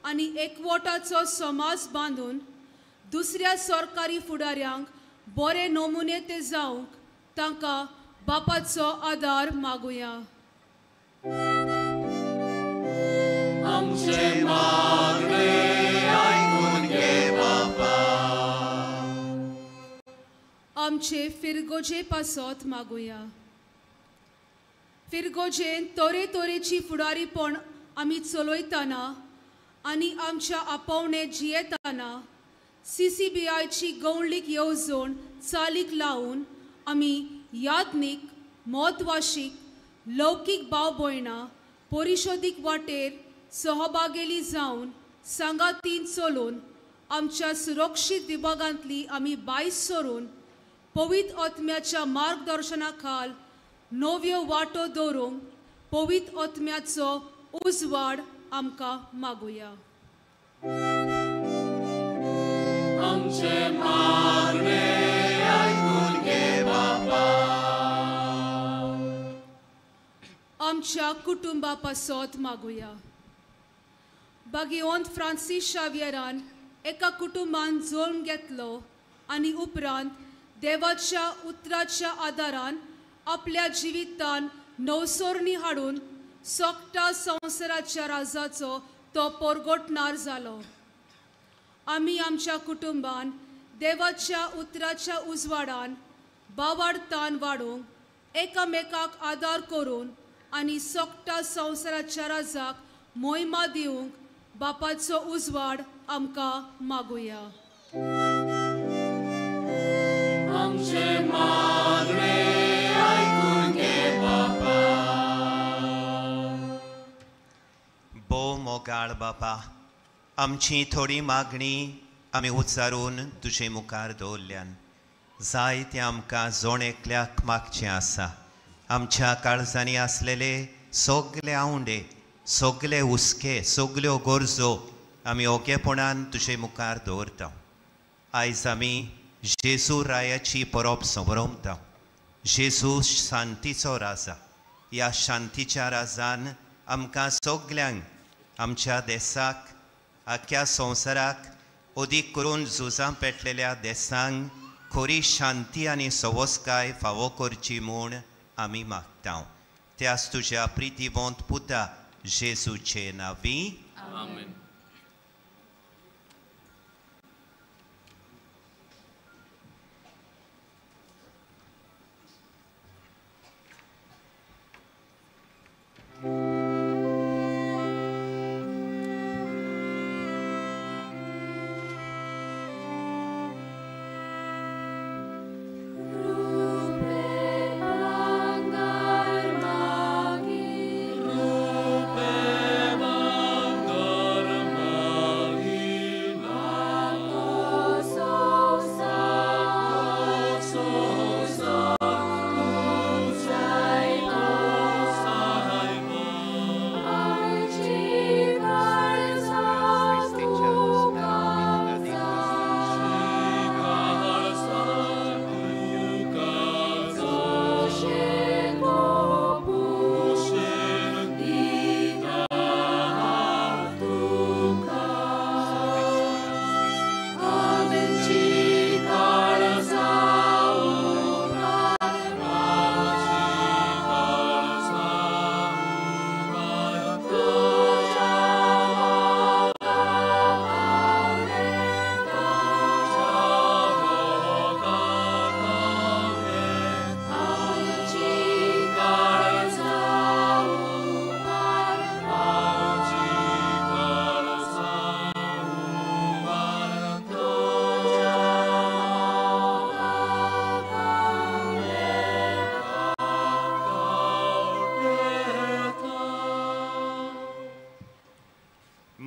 आनी एकवटाचो समाज बांदून दुसऱ्या सरकारी फुडाऱ्यांक बरे नमुने ते जावंक तांकां बापाचो आदार मागुया. आमचे फिरगोजे पासत मागुया. फिरगोजेन तरेतरेची फुडारीपण आमी चलयतना आनी आमच्या आपोवणे जियेतना CCBIची गवंडलीक येवजण चालीक लावन आमी यादनीक, महत्वाशीक, लौकीक भाव भयणां परिशोधीक वाटेर सहभागेली जावन सांगातीन चलून आमच्या सुरक्षीत विभागांतली आमी भायर सरून पवित्र आत्म्याच्या मार्गदर्शना खाल नव्यो वाटो दवरूंक पवित्र आत्म्याचो उजवाड आमकां मागुया. आमच्या कुटुंबा पासत मागुया. बागेवंत फ्रांसीस शावियरान एका कुटुंबान जोडून घेतलो आनी उपरांत देवाच्या उतराच्या आदारान आपल्या जिवितान नवसोरणी हाडून सोकटा संवसाराच्या राजाचो तो परगटणार जालो. आमी आमच्या कुटुंबान देवाच्या उतराच्या उजवाडान भावार्थान वाडूंक एकामेकाक आदार करून आनी सोकटा संवसाराच्या राजाक मोहिमा दिवंक बापाचो उजवाड आमकां मागुया. बो मोगाळ बापा, आमची थोडी मागणी आमी उच्चारून तुजे मुखार दवरल्यान जाय तें आमकां जोण एकल्याक मागचें आसा. आमच्या काळजांनी आसलेले सगळे आवंडे, सगळे हुस्के, सगल्यो गरजो आमी ओगेपणान तुजे मुखार दवरता. आयज आमी जेजू रायाची परब संभ्रमता. जेजू शांतीचो राजा. ह्या शांतीच्या राजान आमकां सगल्यांक, आमच्या देशाक, आख्या संवसाराक, अदीक करून झुजां पेटलेल्या देशांक खरी शांती आनी सवस्काय फावो करची म्हूण आमी मागता त्याच तुज्या प्रितीवंत पुता जेजूचे नांवी आमेन.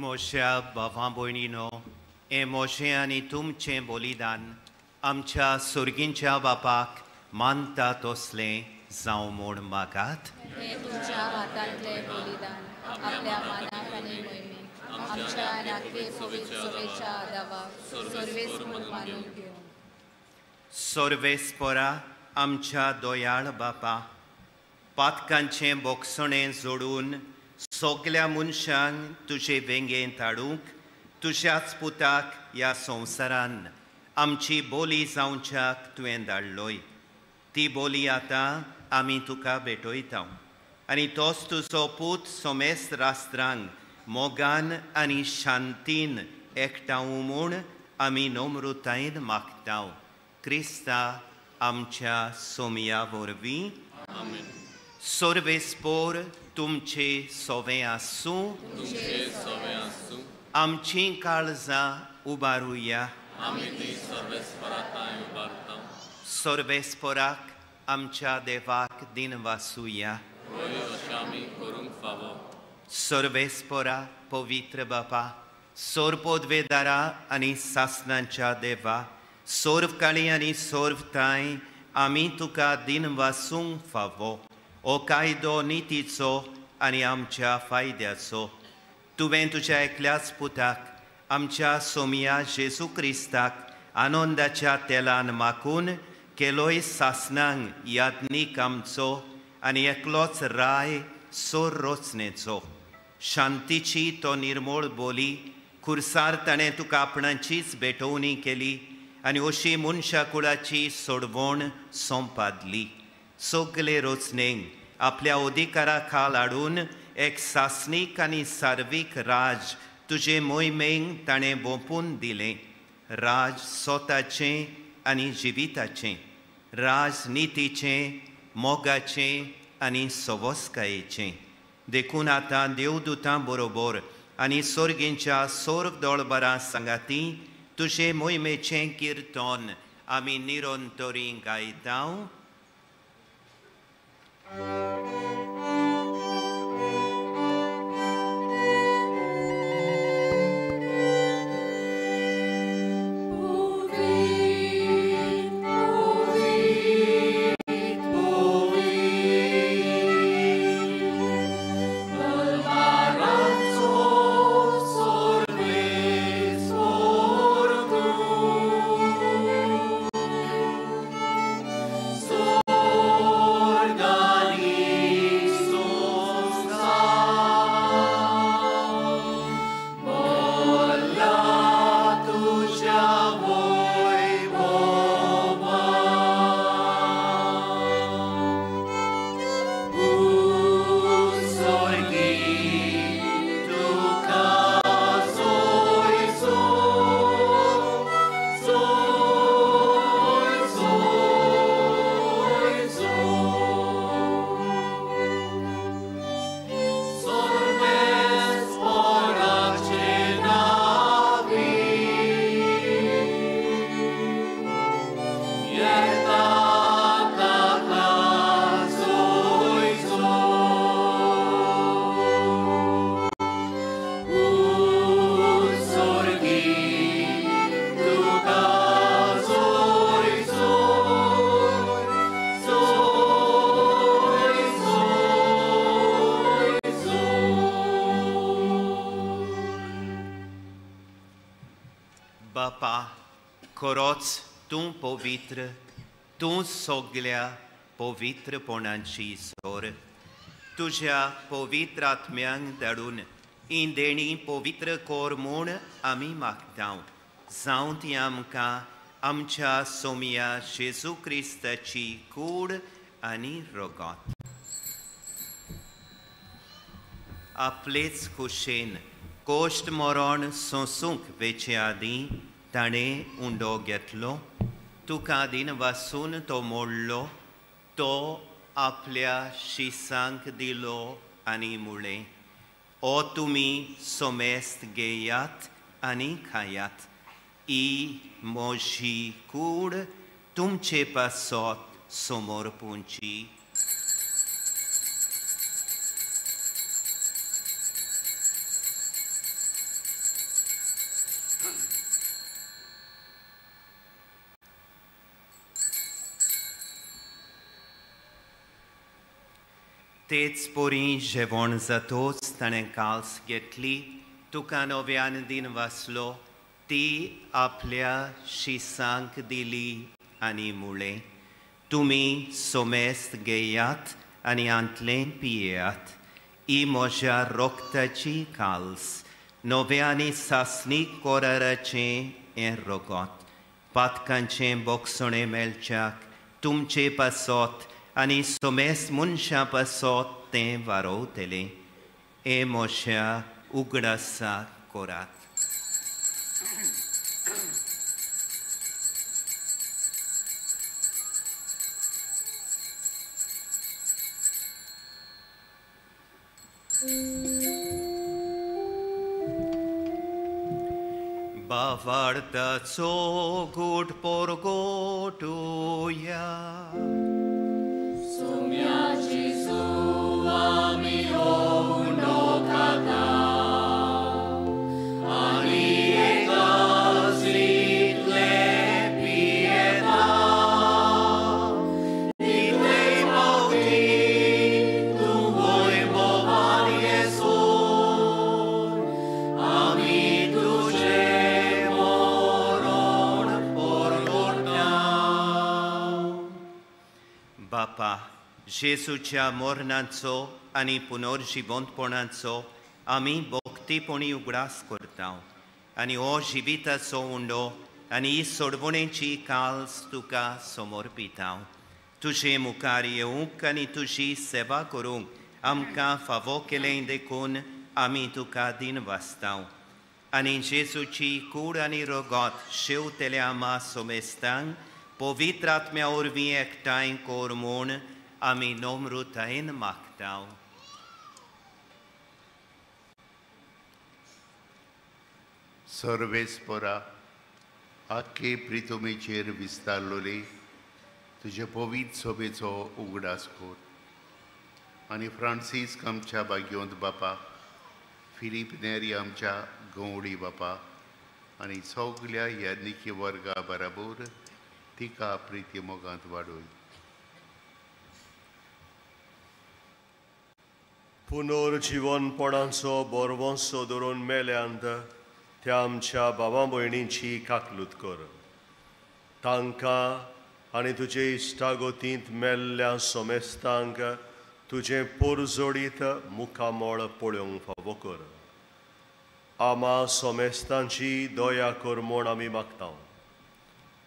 मोशा भावां भयणीनो हें मोशें आनी तुमचें बलिदान आमच्या सुर्गींच्या बापाक मानता तसलें जावं म्हूण मागात. हे तुमच्या हातांतलें बलिदान आपल्या मानाक आनी मोहिमेक आमच्या नातवे पवित्रतेच्या आदाराक सर्वेस म्हूण मानून घेवन सर्वेस्परा आमच्या दोयाळ बापा पातकांचें बोगसणें जोडून सगल्या मनशांक तुजे वेंगेंत हाडूंक तुज्याच पुताक ह्या संवसारान आमची बोली जावच्याक तुवें धाडलोय. ती बोली आतां आमी तुका भेटयता आनी तोच तुजो पूत सोमेस्त राष्ट्रांक मोगान आनी शांतीन एकठांव म्हूण आमी नम्रतायेन मागता. क्रिस्ता आमच्या सोमया वरवीं सर्वेस्पोर तुमचे सोवें आसूं. आमची काळजां उबारुया. सर्वेस्पोराक आमच्या देवाक दिन वासुया. सर्वेस्पोरा पवित्र बापा सोर पोदवेदारा आनी सासणांच्या देवा सोर्व काळी आनी सोर्व ताय आमी तुका दिन वासूंक फावो. ओ कायदो नितीचो आनी आमच्या फायद्याचो तुवें तुज्या एकल्याच पुताक आमच्या सोमया जेजू क्रिस्ताक आनंदाच्या तेलान माखून केलोय सासणांक यादनीक आमचो आनी एकलोच राय सोर रोचनेचो. शांतीची तो निर्मळ बोली खुर्सार ताणें तुका आपणाचीच भेटवणी केली आनी अशी मनशा कुळाची सोडवण सोंपादली. सगले रोचनेक आपल्या अधिकारा खाल हाडून एक सासनीक आनी सार्वीक राज तुजे मोहिमेक ताणें बोंपून दिलें. राज स्वताचें आनी जिविताचें, राज नितीचें, मोगाचें आनी सवस्कायेचें. देखून आतां देवदूतां बरोबर आनी सर्गींच्या सोर्ग दोळबरां सांगाती तुजे मोहिमेचें किर्तन आमी निरंतरी गायता. बापा खरोच तूं पवित्र, तूं सगळ्या पवित्रपणांची सोर. तुझ्या पवित्र आत्म्यांक धाडून ही देणी पवित्र कोर म्हूण आमी मागतां. जावं ती आमकां आमच्या सोमिया जेजू क्रिस्ताची कूड आनी रोगोत. आपलेच खुशेन कोश्ट मरण सोंसूंक वेचे आदीं ताणें उंडो घेतलो. तुका दिन वासून तो मोडलो. तो आपल्या शिसांक दिलो आनी म्हळें, ओ तुमी सोमेस्त घेयात आनी खायात. ही म्हजी कूड तुमचे पासत समर्पूंची. तेच पोरी जेवण जातोच ताणें काल्स घेतली. तुका नव्यान दिन वाचलो. ती आपल्या शिसांक दिली आनी म्हळें, तुमी सोमेस्त घेयात आनी आंतलें पियेयात. ही म्हज्या रोगताची काल्स, नव्यानी सासणीक कोराराचें हें रोगोत. पातकांचें बोगसणें मेलच्याक तुमचे पासत आनी सोमेस्त मनशां पासत तें वारोवतलें. हे म्हज्या उगडासाक कोरात. Bavardaco gut porgotuja. Somia Gesù amio uno cada. Ani egazit le pietà. Di lei mauti tu vuoi movan Iesus. Ami tu Bapa, Jezuच्या मरणाचो आनी पुनर्जिवंतपणाचो आमी भक्तीपणी उगडास करतां. आनी हो जिविताचो उंडो आनी ही सोडवणेची काल्स तुका समर्पितां. तुजे मुखार येवंक आनी तुजी सेवा करूंक आमकां फावो केलें देखून आमी तुका दिन वाचतां. आनी जेजूची कूड आनी रोगोत शेवतेल्या आमा सोमेस्तांक पवित्र आत्म्या वरवीं एकठांय कोर म्हूण आमी नम्रतायेन मागतां. सर्वेस्परा आख्खे प्रितुमेचेर विस्तारलोले तुजे पवित्र सोबेचो उगडास कोर. आनी फ्रांसीस आमच्या भाग्यवंत बापा, फिलीप नेरी आमच्या गवडी बापा आनी सगळ्या याज्ञिकी वर्गा बराबर तिका प्रिती मोगांत वाडोय. पुनर्जीवनपणाचो बोरवंसो धरून मेल्यांत त्या आमच्या भावां भयणींची काकलूत कर. तांकां आनी तुजे इश्टागोतींत मेल्ल्या सोमेस्तांक तुजें पुरजोडीत मुखामोळ पळोवंक फावो कर. आमा सोमेस्तांची दया कर म्हूण आमी मागतां.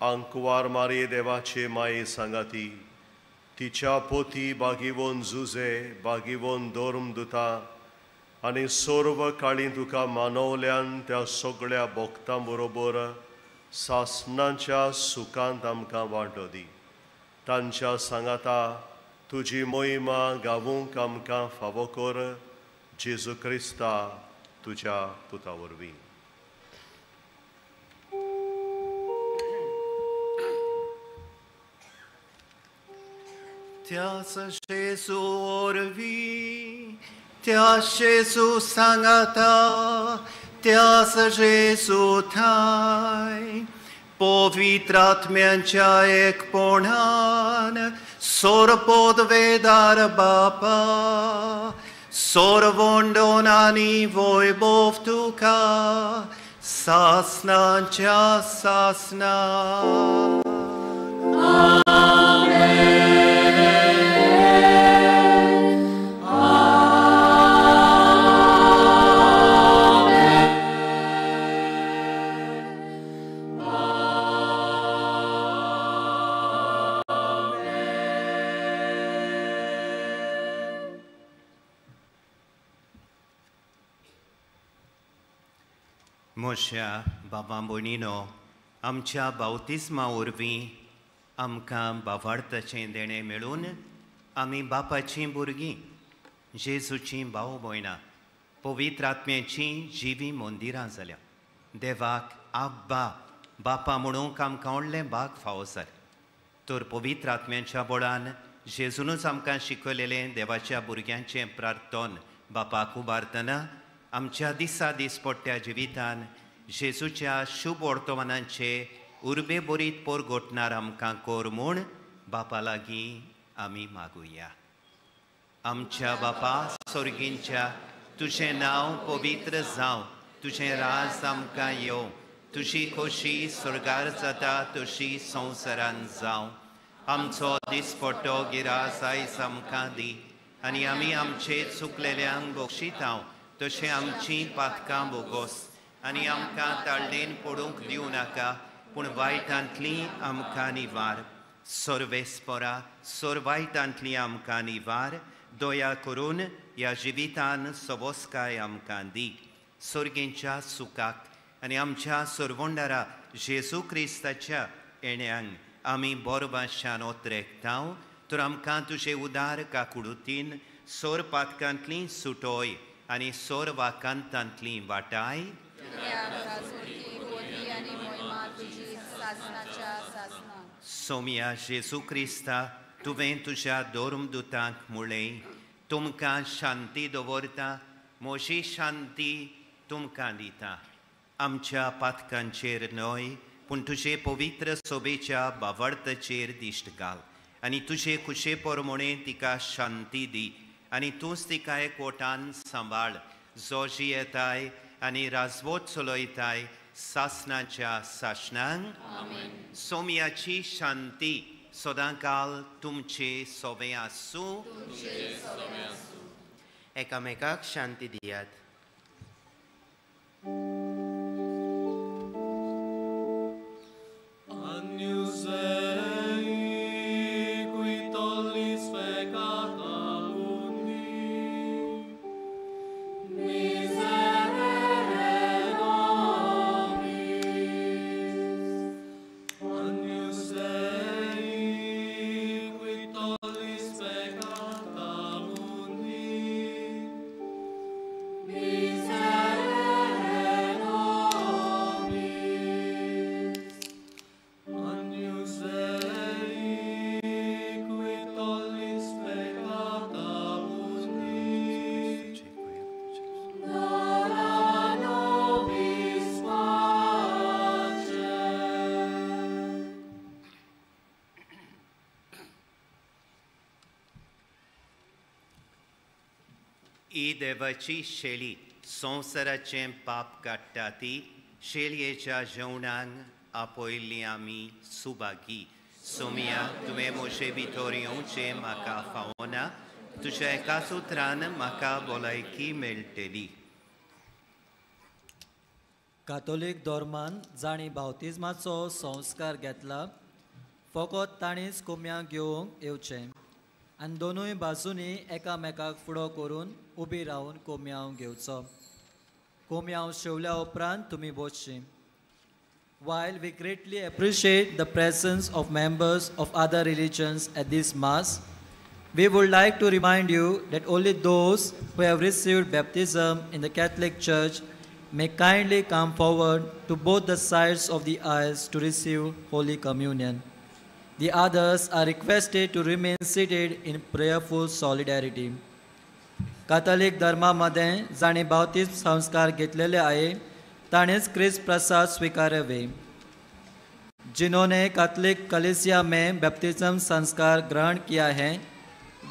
अंकवार मारी देवाचे माये सांगाती, तिच्या पोती बागिवोन जुजे, बागिवोन दोर्म दुता आनी सर्व काळी तुका मानवल्यान त्या सगळ्या भक्तां बरोबर सासणाच्या सुखांत आमकां वांटो दी. तांच्या सांगाता तुजी मोहिमा गावूंक आमकां फावो कर. जेजू क्रिस्ता तुज्या पुता वरवीं. त्याच जेजू वरवीं, त्याच जेजू सांगाता, त्याच जेजू थाय पवित्र आत्म्याच्या एकपणान सोरपोदवेदार बापा, सोरवोंडोन आनी वैभव तुका सासनाच्या सासना मोशा बाबा भयणीनो, आमच्या बावतिस्मा वरवीं आमकां बावार्थाचें देणें मेळून आमी बापाचीं भुरगीं, जेजूचीं भाव भयणां, पवित्र आत्म्याचीं जिवी मंदिरां जाल्या. देवाक आब्बा बापा म्हणूंक आमकां व्हडलें भाग फावो जालें. तर पवित्र आत्म्याच्या बळान जेजूनच आमकां शिकयलेलें देवाच्या भुरग्यांचें प्रार्थन बापाक उबारतना आमच्या दिसा दिसपट्ट्या जिवितान जेजूच्या शुभ वर्तमानांचे उर्बे बरीत पोरगोटणार आमकां कोर म्हूण बापा लागीं आमी मागुया. आमच्या बापा स्वर्गींच्या, तुजें नांव पवित्र जावं, तुजें राज आमकां येवं, तुजी खोशी स्वर्गार जाता तशी संवसारान जावं. आमचो दिसपट्टो गिरास आयज आमकां दी, आनी आमी आमचे चुकलेल्यांक बक्षितांव तशें आमचीं पातकां बोगोस, आनी आमकां ताळडेन पडूंक दिवं नाका, पूण वायटांतलीं आमकां निवार. सर्वेस्परा वायटांतलीं आमकां निवार. दया करून ह्या जिवितान सबोसकाय आमकां दी. सर्गेंच्या सुखाक आनी आमच्या सर्वंडारा जेजू क्रिस्ताच्या येण्याक आमी बरो भाशेन ओतरेकतांव. तर आमकां तुजे उदार काकुडुतीन सोर पातकांतलीं सुटोय आनी सोर वाकांतांतलीं वाटाय. सोम्या जेजू क्रिस्ता, तुवें तुज्या धर्मदुतांक म्हणलें, तुमकां शांती दवरता, म्हजी शांती तुमकां दिता. आमच्या पातकांचेर न्हय, पूण तुजे पवित्र सोबेच्या बावार्थाचेर दिश्ट घाल, आनी तुजे कुशे पोरमोणे तिका शांती दी, आनी तूंच तिका एकवटान सांबाळ, जो जियेताय आनी राजवट चलयताय सासनाच्या सासणांक. सोम्याची शांती सदांकाल तुमचे सोबे आसूं. एकामेकाक शांती दियात. ही देवाची शेळी संवसाराचें पाप काडटा ती शेळयेच्या जेवणाक आपयल्ली आमी सुभागी. सोम्या, तुवें म्हजे भितर येवचें म्हाका फावना, तुज्या एकाच उतरान म्हाका भलायकी मेळटली. कातोलीक धर्मान जाणी बावतिजमाचो संस्कार घेतला, फकत ताणीच कोम्यांक घेवंक येवचें, आनी दोनूय बाजूनी एकामेकाक फुडो करून उबी रावन कोम्यांव घेवचो. कोम्यांव शेवल्या उपरांत तुमी बसचीं. While we greatly appreciate the presence of members of other religions at this Mass, we would like to remind you that only those who have received baptism in the Catholic Church may kindly come forward to both the sides of the aisles to receive Holy Communion. The others are requested to remain seated in prayerful solidarity. कातोलीक धर्मामध्ये जाणी बावतिस्म संस्कार घेतलेले आहे ताणेच क्रिस्त प्रसाद स्वीकारावे. जिन्होंने Catholic कलीसिया में baptism संस्कार ग्रहण किया है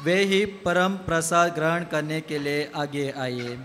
वे ही परम प्रसाद ग्रहण करने के लिए आगे आइए.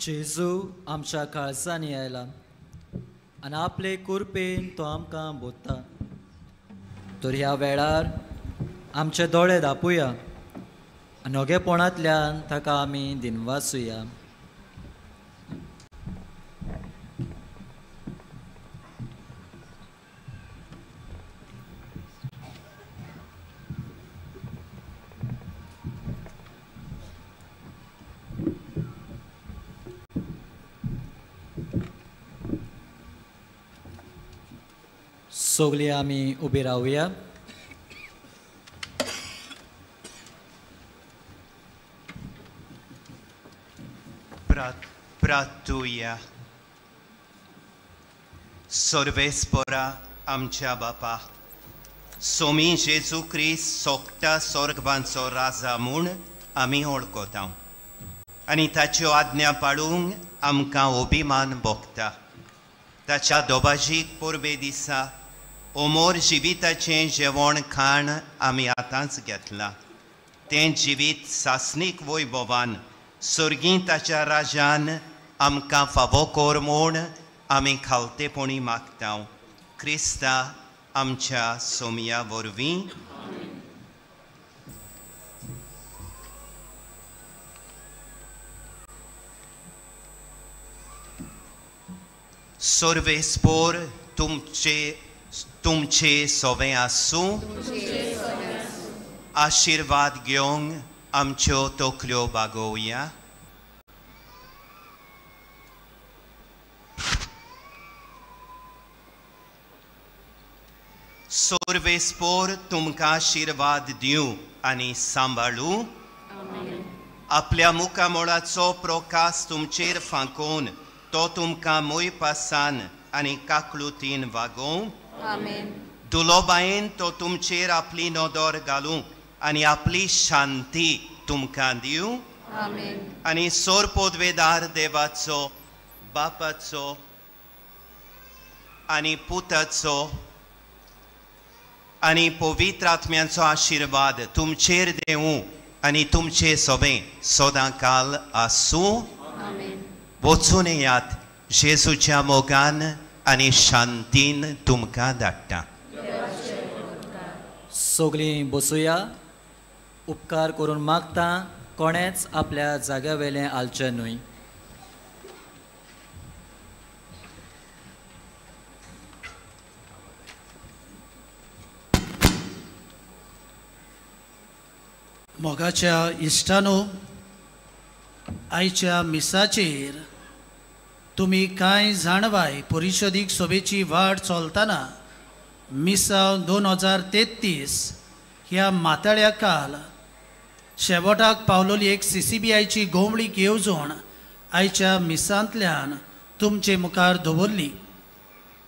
जेजू आमच्या काळजांनी आयला आनी आपले कुरपेन तो आमकां बोत्ता. तर ह्या वेळार आमचे दोळे धापुया आनी ओगेपणांतल्यान ताका आमी दिनवासुया. सगळीं आमी उबी रावया. प्रार्थुया. सर्वेस्परा आमच्या बापा, सोमी जेजू क्रिस्त सोगता स्वर्गवांचो राजा म्हूण आमी वळखता आनी ताच्यो आज्ञा पाळूंक आमकां अभिमान भोगता. ताच्या दोबाजीक पोरबे दिसा अमोर जिविताचें जेवण खाण आमी आतांच घेतलां. तें जिवीत सासणीक वैभवान सर्गी ताच्या राजान आमकां फावो कोर म्हूण आमी खालतेपणी मागता. क्रिस्ता आमच्या सोमया वरवीं. सर्वेस्पोर तुमचे सोवे आसूं. आशिर्वाद घेवंक आमच्यो तकल्यो बागोवया. सर्वेस्पोर तुमकां आशिर्वाद दिवं आनी सांबाळूं. आपल्या मुखामोळाचो प्रकाश तुमचेर फांकोवन तो तुमकां मोयपासान आनी काकळुतीन वागोवं. दुलोबायेन तो तुमचेर आपली नदर घालूं आनी आपली शांती तुमकां दिवं. आनी सोर पोदवेदार देवाचो, बापाचो आनी पुताचो आनी पवित्र आत्म्याचो आशिर्वाद तुमचेर देवूं आनी तुमचे सोबे सदां काल आसूं. वचून येयात. जेजूच्या मोगान आनी शांतीन तुमकां धाडटा. सगळीं बसुया. उपकार करून मागता कोणेच आपल्या जाग्या वेलें आलचें न्हय. मोगाच्या इश्टानो, आयच्या मिसाचेर तुमी कांय जाणवाय परिशदीक सभेची वाट चलतना मिसाव 2033 ह्या माताळ्या काल शेवटाक पावलोली एक CCBIची गोवळीक येवजण आयच्या मिसांतल्यान तुमचे मुखार दवरली.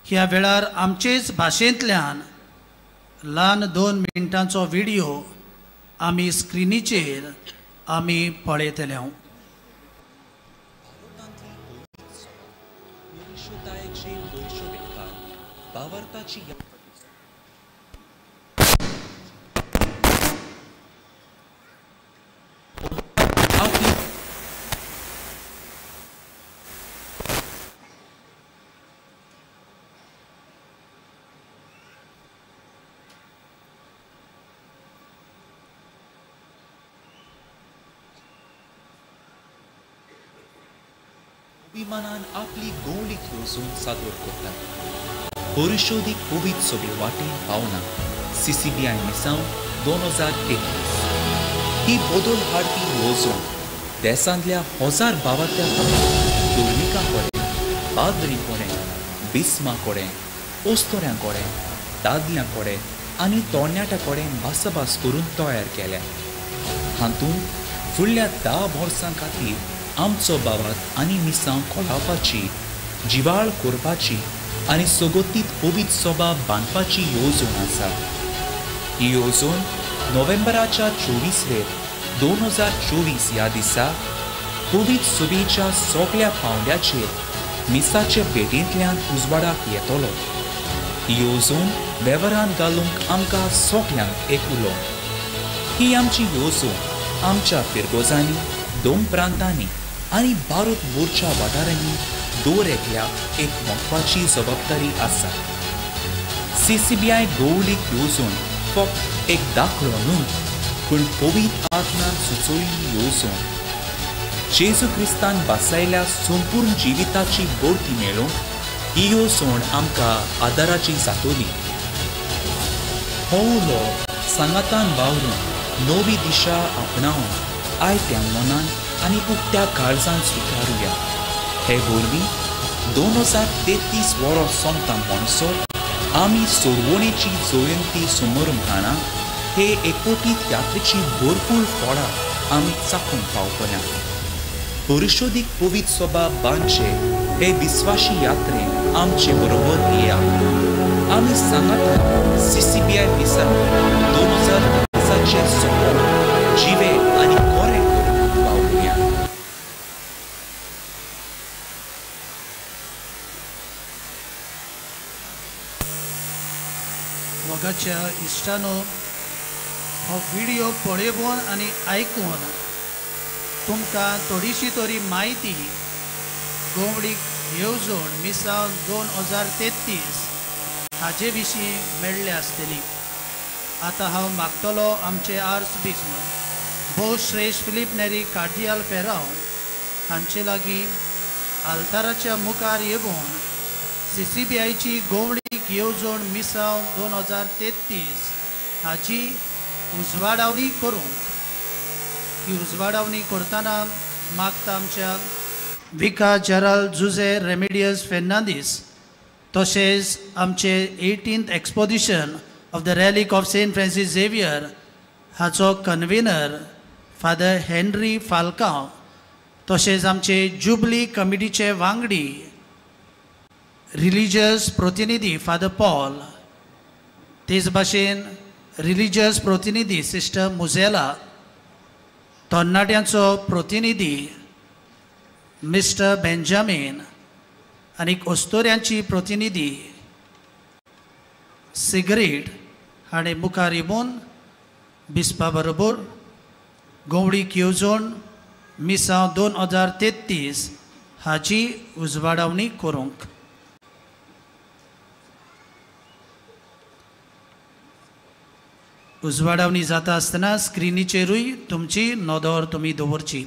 ह्या वेळार आमचेच भाशेंतल्यान ल्हान 2 मिनटांचो व्हिडिओ आमी स्क्रिनीचेर आमी पळयतले. अभिमानान आपली गोवळीक येवजून सादर करता. परिशोधीक कोवीड सगळे वाटेन पावना. CCBI मिसांव 2033 ही बदल हाडपी येवजण देशांतल्या 1000 भावांतल्या दोर्मिका कडेन, पाद्री कडेन, बिस्मा कडेन, ओस्तोऱ्यां कडेन, दादल्यां कडेन आनी तरणाट्यां कडेन भासाभास करून तयार केल्या. हातूंत फुडल्या 10 वर्सां खातीर आमचो भावात आनी मिसांव खोलावपाची, जिवाळ करपाची आनी सगोतीत पवित्र सभा बांदपाची येवजण आसा. ही येवजण नोव्हेंबराच्या 24 2024 ह्या दिसा पवित्र सभेच्या सगळ्या पावंड्याचेर मिसाचे भेटेंतल्यान उजवाडाक येतलो. ही येवजण वेवरान घालूंक आमकां सगळ्यांक एक उलो. ही आमची येवजण आमच्या पिरगोजांनी 2 प्रांतांनी आनी भारत मोर्चा वाठारांनी दवरल्याक एक म्हत्वाची जबाबदारी आसा. CCBI गवळीक येवजण फक्त एक दाखलो न्हू, पूण पवित्र आत्म्यान सुचोयल्ली येवजण. जेजू क्रिस्तान बसयल्या संपूर्ण जिविताची बोरती मेळोवंक ही येवजण आमकां आदाराची जातली. हो लोक सांगातान वावरून नवी दिशा आपणावन आयत्या मनान आनी उक्त्या काळजान स्विकारुया. हे वरवीं 2033 वर्स सोंपता म्हणसर आमी सोडवणेची जयंती समारंभाना हे एकोटीत यात्रेची भरपूर फळां आमी चाखून पावतल्या. परिशोधीक पवित्र सभा बांदचे हे विश्वासी यात्रेन आमचे बरोबर येया. आमी सांगात CCBI दिसा 2020 सोपन जिवे आनी कोरे करून पावया. मोगाच्या इश्टानो, हो व्हिडिओ पळोवन आनी आयकून तुमकां थोडीशी तरी म्हायती गवळीक येवजण मिसाव 2033 हाचे विशीं मेळ्ळी आसतली. आतां हांव मागतलो आमचे आर्चबिशप भोव श्रेष्ठ फिलीप नेरी कार्डियल फेरांव हांचे लागीं आल्ताराच्या मुखार येवन CCBIची गवळीक येवजण मिसाव 2033 हाची उजवाडावणी करूंक. ही उजवाडावणी करतना मागता आमच्या विका जेराल जुझे रेमेडियस फेर्नांदीस तशेंच आमचे 18th exposition of the relic of Saint Francis Xavier हाचो कन्व्हेनर फादर हेनरी फाल्कांव तशेंच आमचे जुबली कमिटीचे वांगडी रिलिजियस प्रतिनिधी फादर पॉल, तेच भाशेन रिलिजियस प्रतिनिधी सिस्टर मुझेला, तरणाट्यांचो प्रतिनिधी मिस्टर बेंजामिन आनी ओस्तोऱ्यांची प्रतिनिधी सिगरेट हाणें मुखार येवन बिस्पा बरोबर गवळीक येवजण मिसाव 2033 हाची उजवाडावणी करूंक. उजवाडावणी जाता आसतना स्क्रिनीचेरूय तुमची नदर तुमी दवरची.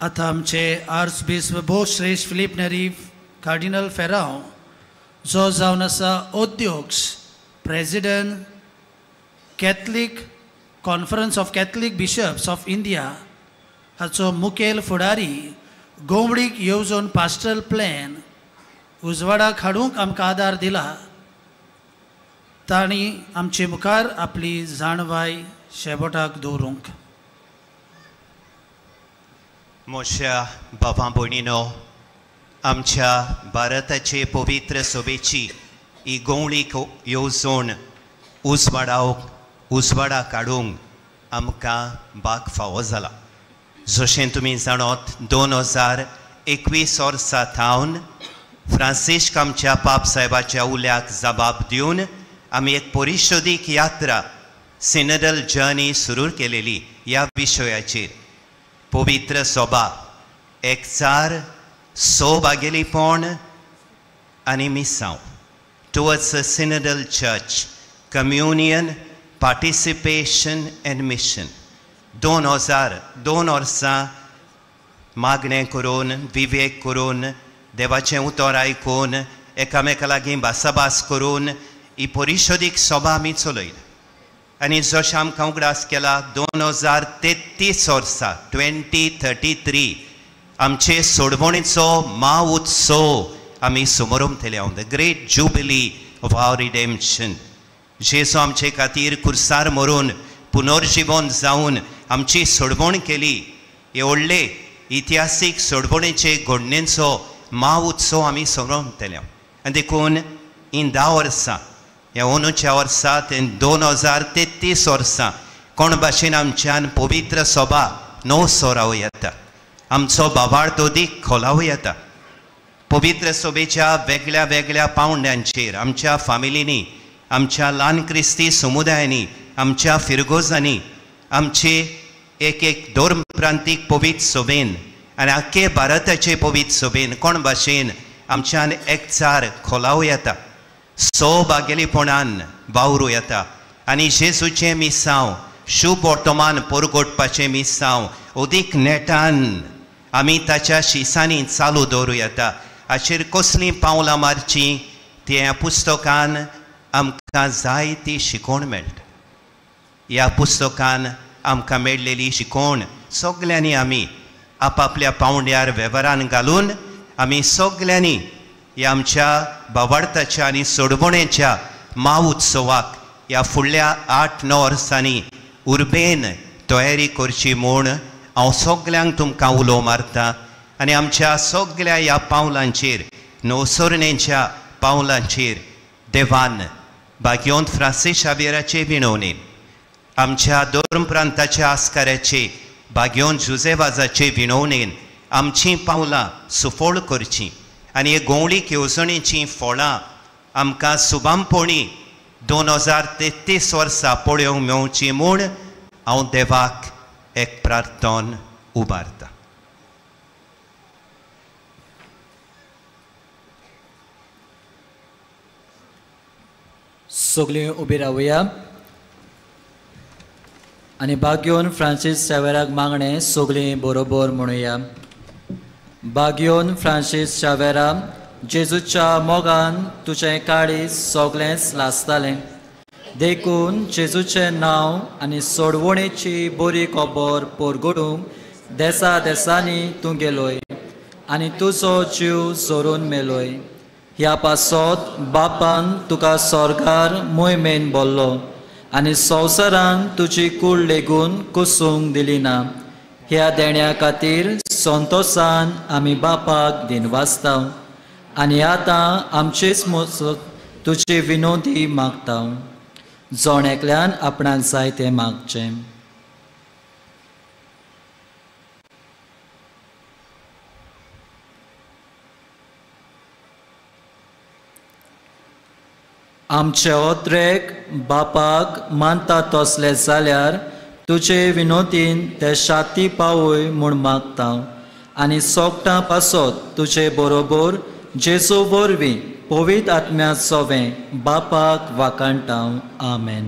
आतां आमचे आर्चबिशप भोव श्रेष्ठ फिलीप नेरी कार्डिनल फेरांव जो जावन आसा अध्यक्ष president Catholic conference of Catholic bishops of India हाचो मुखेल फुडारी गवळीक येवजण पास्टरल प्लॅन उजवाडाक हाडूंक आमकां आदार दिला. तांणी आमचे मुखार आपली जाणवाय शेबोटाक दवरूंक. मोठ्या बाबां भयणीनो, आमच्या भारताचे पवित्र सभेची ही गवळीक येवजण उजवाडा काडूंक आमकां भाग फावो जाला. जशें तुमी जाणत 2021 वर्सा थावन फ्रांसिस्क आमच्या पाप साहेबाच्या उल्याक जबाब दिवन आमी एक परिशोधीक यात्रा सिनडल जर्नी सुरू केलेली. ह्या विशयाचेर पवित्र सभा एकचार सौभाग्यलीपण आनी मिसांव towards a synodal church communion participation and mission 2002 वर्सां मागणें करून विवेक करून देवाचें उतर आयकून एकामेका लागीं भासाभास करून ही परिशोधीक सभा आमी चलयल्या. आनी जशें आमकां उगडास केला 2033 वर्सा 2033 आमचे सोडवणेचो महाउत्सव आमी समारंभ केल्या. The great jubilee of our redemption. जेसू आमचे खातीर कुर्सार मरून पुनर्जीवन जावन आमची सोडवण केली. हे व्हडले इतिहासीक सोडवणेचे घडणेचो उत्सव आमी सोडवतले. आनी देखून इन 10 वर्सां ह्या अंदूच्या वर्सांत 2033 वर्सां कोण भाशेन आमच्यान पवित्र सभा नवो सोराव येता. आमचो बाबार्थ अदीक खोलाव येता. पवित्र सभेच्या वेगळ्या वेगळ्या पावंड्यांचेर आमच्या फामिलींनी, आमच्या ल्हान क्रिस्ती समुदायांनी, आमच्या फिरगोजांनी, आमचे एक धर्म प्रांतीक पवित्र सभेन आनी आख्खे भारताचे पवित्र सभेन कोण भाशेन आमच्यान एकचार खोलाव येता. सौभाग्यलीपणान वावरूं येता. आनी जेजूचें मिसांव शुभ वर्तमान परगटपाचें मिसांव अदीक नेटान आमी ताच्या शिसांनी चालू दवरूं येता. हाचेर कसलीं पावलां मारचीं तें ह्या पुस्तकान आमकां जाय ती शिकोवण मेळटा. ह्या पुस्तकान आमकां मेळिल्ली शिकोवण सगल्यांनी आमी आपापल्या पावंड्यार वेव्हारान घालून आमी सगल्यांनी ह्या आमच्या भावार्थाच्या आनी सोडवणेच्या उत्सवाक ह्या फुडल्या 8-9 वर्सांनी उर्बेन तयारी करची म्हूण हांव सगल्यांक तुमकां उलो मारतां. आनी आमच्या सगळ्या ह्या पावलांचेर, नवसरणेच्या पावलांचेर देवान भाग्योंत फ्रांसीस शावेराचे विणवणेन, आमच्या धर्म प्रांताच्या आस्काऱ्याचे भाग्योंत जुझेवाजाचे विणवणेन आमचीं पावलां सुफोळ करचीं आनी हे गवळीक येवजणेचीं फळां आमकां सुभामपणी 2033 वर्सां पळोवंक मेळचीं म्हूण हांव देवाक एक प्रार्थन उबारतां. सगळीं उबी रावया आनी भाग्योन फ्रांसीस शावेराक मागणें सगळीं बरोबर म्हणुया. भाग्योन फ्रांसीस शावेरा, जेजूच्या मोगान तुजें काळीज सगळेंच लासतालें. देखून जेजूचें नांव आनी सोडवणेची बरी खबर परगटूंक देसा देसांनी तूं गेलोय आनी तुजो जीव जोरून मेलोय. ह्या पासत बापान तुका स्वर्गार मोहिमेन बोल्लो आनी संवसारान तुजी कूड लेगून कुसूंक दिली ना. ह्या देण्या खातीर संतोशान आमी बापाक दिनवासता आनी आतां आमचेच तुजी विनोदी मागता. जोण एकल्यान आपणाक जाय तें मागचें. आमचे ओत्रेक बापाक मानता तसले जाल्यार तुजे विनोदीन ते शाती पावय म्हूण मागता आनी सोगटां पासत तुजे बरोबर जेजू वरवीं पवित्र आत्म्या सोवें बापाक वाकाणटा. आमेन.